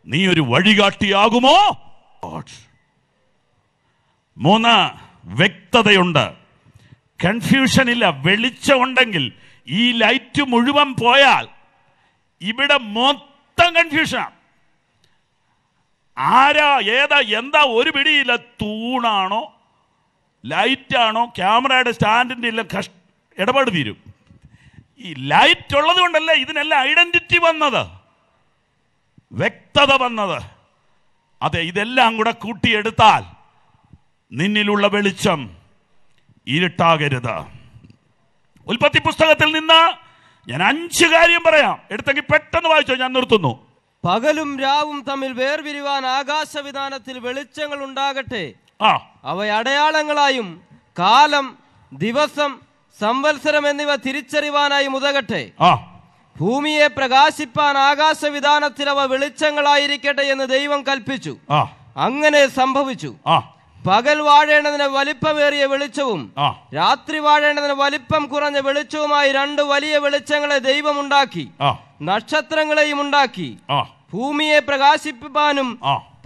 നീ ഒരു വഴികാട്ടിയാകുമോ? 3 വ്യക്തതയുണ്ട്. കൺഫ്യൂഷൻ ഇല്ല. വെളിച്ചമുണ്ടെങ്കിൽ ഈ ലൈറ്റ് മുഴുവൻ പോയാൽ ഇവിടെ മൊത്തം കൺഫ്യൂഷനാണ്. ആരാ ഏതാ എന്താ ഒരു പിടിയില്ല. തൂണാണോ ലൈറ്റാണോ ക്യാമറയുടെ സ്റ്റാൻഡിൻ്റെ എല്ലാം ഇടപാട് തീരും. ഈ ലൈറ്റ് ഉള്ളത് കൊണ്ടല്ലേ ഇതിനെല്ലാം ഐഡന്റിറ്റി വന്നത്, വ്യക്തത വന്നത്. അതെ, ഇതെല്ലാം കൂടെ കൂട്ടിയെടുത്താൽ നിന്നിലുള്ള വെളിച്ചം ഇരുട്ടാകരുത്. ഉൽപ്പത്തി പുസ്തകത്തിൽ നിന്ന് ഞാൻ 5 കാര്യം പറയാം. എടുത്തെങ്കിൽ പെട്ടെന്ന് വായിച്ചോ, ഞാൻ നിർത്തുന്നു. പകലും രാവും തമ്മിൽ വേർപിരിവാൻ ആകാശവിധാനത്തിൽ വെളിച്ചങ്ങൾ ഉണ്ടാകട്ടെ. അവ അടയാളങ്ങളായും കാലം, ദിവസം, സംവത്സരം എന്നിവ തിരിച്ചറിവാനായും ഉതകട്ടെ. ഭൂമിയെ പ്രകാശിപ്പാൻ ആകാശവിധാനത്തിൽ അവ വെളിച്ചങ്ങളായിരിക്കട്ടെ എന്ന് ദൈവം കൽപ്പിച്ചു. അങ്ങനെ സംഭവിച്ചു. പകൽ വാഴേണ്ടതിന് വലിപ്പമേറിയ വെളിച്ചവും രാത്രി വാഴേണ്ടതിന് വലിപ്പം കുറഞ്ഞ വെളിച്ചവുമായി 2 വലിയ വെളിച്ചങ്ങളെ ദൈവം ഉണ്ടാക്കി. നക്ഷത്രങ്ങളെയും ഉണ്ടാക്കി. ഭൂമിയെ പ്രകാശിപ്പാനും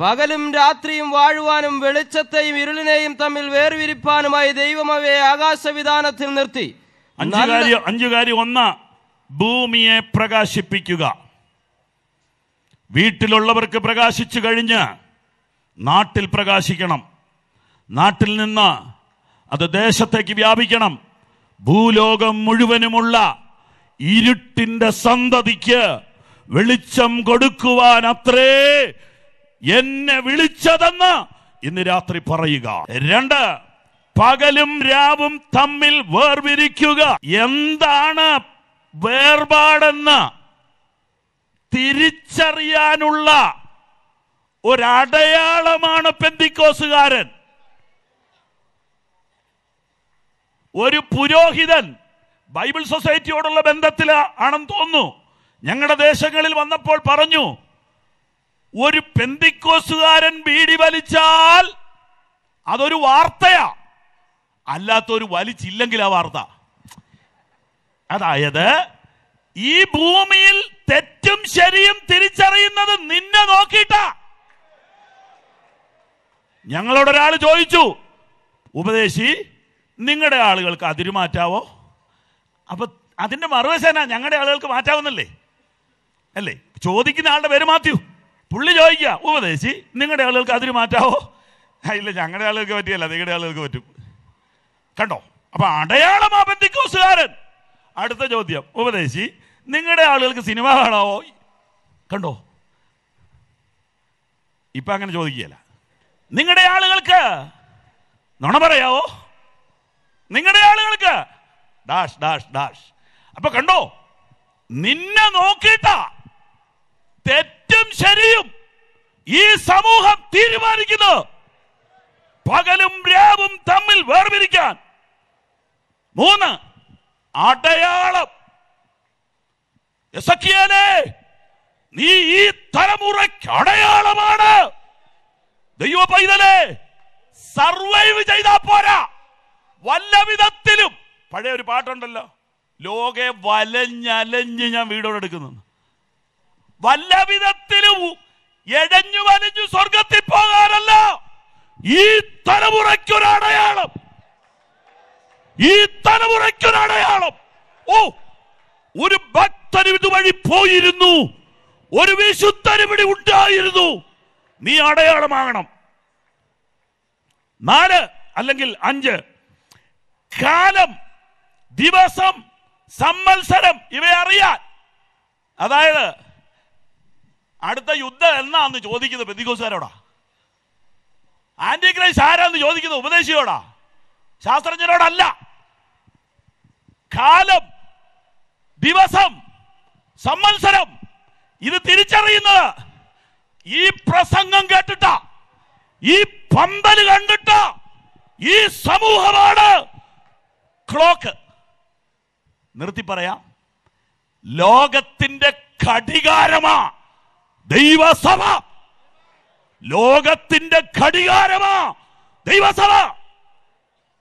പകലും രാത്രിയും വാഴുവാനും വെളിച്ചത്തെയും ഇരുളിനെയും തമ്മിൽ വേർതിരിപ്പാനുമായി ദൈവം അവയെ ആകാശവിധാനത്തിൽ നിർത്തി. 5 കാര്യം. 1, ഭൂമിയെ പ്രകാശിപ്പിക്കുക. വീട്ടിലുള്ളവർക്ക് പ്രകാശിച്ചു കഴിഞ്ഞ് നാട്ടിൽ പ്രകാശിക്കണം. നാട്ടിൽ നിന്ന് അത് ദേശത്തേക്ക് വ്യാപിക്കണം. ഭൂലോകം മുഴുവനുമുള്ള ഇരുട്ടിന്റെ സന്തതിക്ക് വെളിച്ചം കൊടുക്കുവാൻ അത്രേ എന്നെ വിളിച്ചതെന്ന് ഇന്ന് രാത്രി പറയുക. 2, പകലും രാവും തമ്മിൽ വേർതിരിക്കുക. എന്താണ് വേർപാടെന്ന് തിരിച്ചറിയാനുള്ള ഒരടയാളമാണ് പെന്തിക്കോസുകാരൻ. ഒരു പുരോഹിതൻ ബൈബിൾ സൊസൈറ്റിയോടുള്ള ബന്ധത്തിൽ ആണെന്ന് തോന്നുന്നു. ഞങ്ങളുടെ ദേശങ്ങളിൽ വന്നപ്പോൾ പറഞ്ഞു, ഒരു പെന്തിക്കോസുകാരൻ ബീഡി വലിച്ചാൽ അതൊരു വാർത്തയാ, അല്ലാത്തൊരു വലിച്ചില്ലെങ്കിൽ ആ വാർത്ത. അതായത് ഈ ഭൂമിയിൽ തെറ്റും ശരിയും തിരിച്ചറിയുന്നത് നിന്നെ നോക്കിയിട്ടാ. ഞങ്ങളോടൊരാൾ ചോദിച്ചു, ഉപദേശി നിങ്ങളുടെ ആളുകൾക്ക് അതിര് മാറ്റാവോ? അപ്പൊ അതിന്റെ മറുവശന ഞങ്ങളുടെ ആളുകൾക്ക് മാറ്റാവുന്നല്ലേ അല്ലേ? ചോദിക്കുന്ന ആളുടെ പേര് മാത്യു. പുള്ളി ചോദിക്കുക, ഉപദേശി നിങ്ങളുടെ ആളുകൾക്ക് അതിര് മാറ്റാവോ? ഇല്ല, ഞങ്ങളുടെ ആളുകൾക്ക് പറ്റിയല്ല, നിങ്ങളുടെ ആളുകൾക്ക് പറ്റും. കണ്ടോ? അപ്പൊ അടയാളമാ പെന്തിക്കോസുകാരൻ. അടുത്ത ചോദ്യം, ഉപദേശി നിങ്ങളുടെ ആളുകൾക്ക് സിനിമ കാണാവോ? കണ്ടോ? ഇപ്പൊ അങ്ങനെ ചോദിക്കുകയല്ല. നിങ്ങളുടെ ആളുകൾക്ക് നുണ പറയാവോ? നിങ്ങളുടെ ആളുകൾക്ക് ഡാഷ് ഡാഷ് ഡാഷ്. അപ്പൊ കണ്ടോ, നിന്നെ നോക്കിയിട്ടാ തെറ്റും ശരിയും ഈ സമൂഹം തീരുമാനിക്കുന്നത്. പകലും രാവും തമ്മിൽ വേർതിരിക്കാൻ. 3, അടയാളം. എസക്കിയേലേ, നീ ഈ തലമുറയ്ക്ക് അടയാളമാണ്. ദൈവ പൈതലേ, സർവൈവ് ചെയ്താ പോരാ, വല്ല വിധത്തിലും. പഴയ ഒരു പാട്ടുണ്ടല്ലോ, ലോകെ വലഞ്ഞലഞ്ഞ് ഞാൻ വീടോടെ എടുക്കുന്നു. വല്ല വിധത്തിലും എഴഞ്ഞു വലഞ്ഞു സ്വർഗത്തിൽ പോകാനല്ല, ഈ തലമുറയ്ക്കൊരടയാളം, ഈ തലമുറയ്ക്കൊരടയാളം. ഓ, ഒരു ഭക്തനും ഇതുവഴി പോയിരുന്നു, ഒരു വിശുദ്ധനും ഇവിടെ ഉണ്ടായിരുന്നു. നീ അടയാളമാകണം. 4 അല്ലെങ്കിൽ 5, കാലം, ദിവസം, സംവത്സരം ഇവയെ അറിയാൻ. അതായത് അടുത്ത യുദ്ധം എന്നാന്ന് ചോദിക്കുന്നത് പെന്തിക്കോസുകാരോടാ. ആന്റിക്രൈസ്റ്റ് ആരാന്ന് ചോദിക്കുന്നത് ഉപദേശിയോടാ, ശാസ്ത്രജ്ഞരോടല്ല. കാലം, ദിവസം, സംവത്സരം ഇത് തിരിച്ചറിയുന്നത് ഈ പ്രസംഗം കേട്ടിട്ടാ, ഈ പന്തല് കണ്ടിട്ടാ. ഈ സമൂഹമാണ് ക്ലോക്ക്. നിർത്തി പറയാം, ലോകത്തിന്റെ ഘടികാരമാ ദൈവസഭ. ലോകത്തിന്റെ ഘടികാരമാ ദൈവസഭ.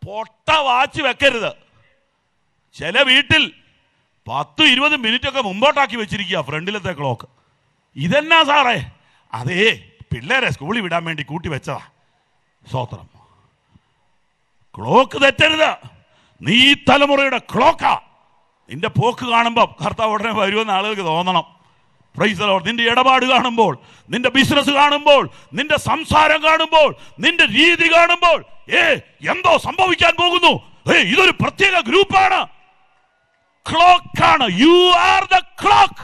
പൊട്ട വാച്ച് വെക്കരുത്. ചില വീട്ടിൽ 10-20 മിനിറ്റ് ഒക്കെ മുമ്പോട്ടാക്കി വെച്ചിരിക്കുക ഫ്രണ്ടിലത്തെ ക്ലോക്ക്. ഇതെന്നാ സാറേ? അതേ, പിള്ളേരെ സ്കൂളിൽ വിടാൻ വേണ്ടി കൂട്ടി വെച്ചതാ. സ്വോത്രം. ക്ലോക്ക് തെറ്റരുത്. നീ ഈ തലമുറയുടെ ക്ലോക്കാ. നിന്റെ പോക്ക് കാണുമ്പോൾ കർത്താവ് ഉടനെ വരുമെന്ന് ആളുകൾക്ക് തോന്നണം. Price the Lord. നിന്റെ ഇടപാട് കാണുമ്പോൾ, നിന്റെ ബിസിനസ് കാണുമ്പോൾ, നിന്റെ സംസാരം കാണുമ്പോൾ, നിന്റെ രീതി കാണുമ്പോൾ എന്തോ സംഭവിക്കാൻ പോകുന്നു. ഇതൊരു പ്രത്യേക ഗ്രൂപ്പാണ്, ക്ലോക്കാണ്. You are the clock.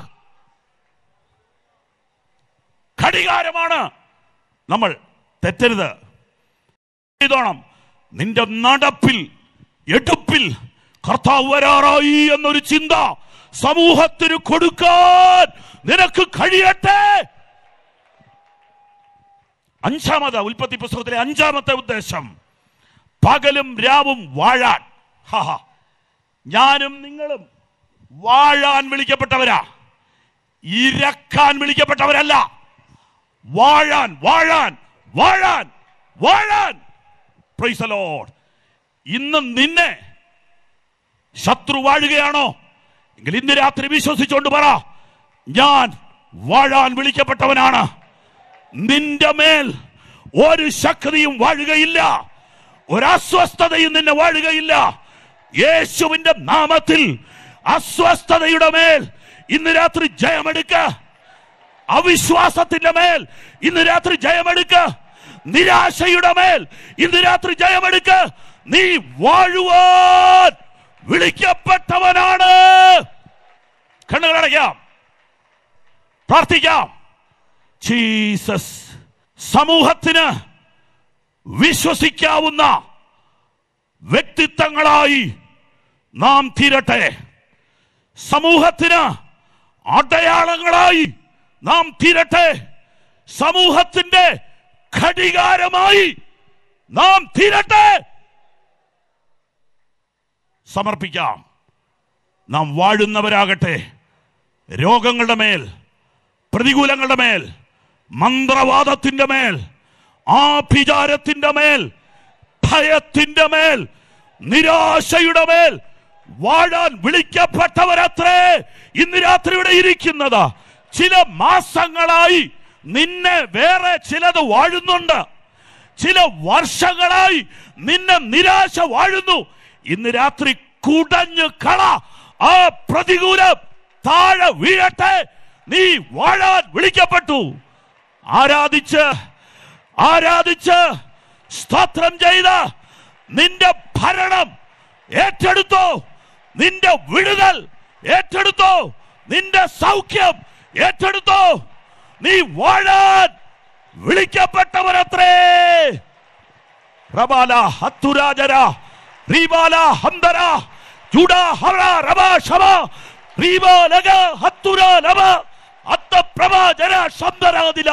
ഘടികാരമാണ്. നമ്മൾ തെറ്റരുത്. ഇതോണം നിന്റെ നടപ്പിൽ, എടുപ്പിൽ കർത്താവ് വരാറായി എന്നൊരു ചിന്ത സമൂഹത്തിന് കൊടുക്കാൻ നിനക്ക് കഴിയട്ടെ. ഉൽപ്പത്തി പുസ്തകത്തിലെ 5-ാമത്തെ ഉദ്ദേശം, പകലും രാവും വാഴാൻ. ഞാനും നിങ്ങളും വാഴാൻ വിളിക്കപ്പെട്ടവരാ, ഇരക്കാൻ വിളിക്കപ്പെട്ടവരല്ല. വാഴാൻ, വാഴാൻ, വാഴാൻ, വാഴാൻ. Praise the Lord. ഇന്ന് നിന്നെ ശത്രു വാഴുകയാണോ എങ്കിൽ ഇന്ന് രാത്രി വിശ്വസിച്ചുകൊണ്ട് പറ, ഞാൻ വാഴാൻ വിളിക്കപ്പെട്ടവനാണ്. നിന്റെ മേൽ ഒരു ശക്തിയും വാഴുകയില്ല, ഒരസ്വസ്ഥതയും നിന്നെ വാഴുകയില്ല. യേശുവിന്റെ നാമത്തിൽ അസ്വസ്ഥതയുടെ മേൽ ഇന്ന് രാത്രി ജയമെടുക്ക. അവിശ്വാസത്തിന്റെ മേൽ ഇന്ന് രാത്രി ജയമെടുക്ക. നിരാശയുടെ മേൽ ഇന്ന് രാത്രി ജയമെടുക്ക. നീ വാഴുവാൻ വിളിക്കപ്പെട്ടവനാണ്. കണ്ണുകളടയ്ക്കാം, പ്രാർത്ഥിക്കാം. ജീസസ്. സമൂഹത്തിന് വിശ്വസിക്കാവുന്ന വ്യക്തിത്വങ്ങളായി നാം തീരട്ടെ. സമൂഹത്തിന് അടയാളങ്ങളായി നാം തീരട്ടെ. സമൂഹത്തിന്റെ ഘടികാരമായി നാം തീരട്ടെ. സമർപ്പിക്കാം. നാം വാഴുന്നവരാകട്ടെ. രോഗങ്ങളുടെ മേൽ, പ്രതികൂലങ്ങളുടെ മേൽ, മന്ത്രവാദത്തിന്റെ മേൽ, ആഭിചാരത്തിന്റെ മേൽ, ഭയത്തിന്റെ മേൽ, നിരാശയുടെ മേൽ വാഴാൻ വിളിക്കപ്പെട്ടവരത്രേ ഇന്ന് രാത്രി ഇവിടെ ഇരിക്കുന്നത്. ചില മാസങ്ങളായി നിന്നെ വേറെ ചിലത് വാഴുന്നുണ്ട്. ചില വർഷങ്ങളായി നിന്നെ നിരാശ വാഴുന്നു. ഇന്ന് രാത്രി കുടഞ്ഞു കള. ആ പ്രതികൂലം താഴെ വീഴട്ടെ. നീ വാഴാൻ വിളിക്കപ്പെട്ടു. ആരാധിച്ച് ആരാധിച്ച് സ്തോത്രം ചെയ്ത് നിന്റെ ഭരണം ഏറ്റെടുത്തോ, നിന്റെ വിടുതൽ ഏറ്റെടുത്തോ, നിന്റെ സൗഖ്യം ഏറ്റെടുത്തോ. നീ വാഴാൻ വിളിക്കപ്പെട്ടവരത്രേ. റബാല ഹത്തുരാജര റീബാല ഹംദര ജുഡാ ഹറ റബാ ശബ റീബാലഗ ഹത്തുരാ ലബ അത്ത പ്രഭാജര ശബ്ദരാദില.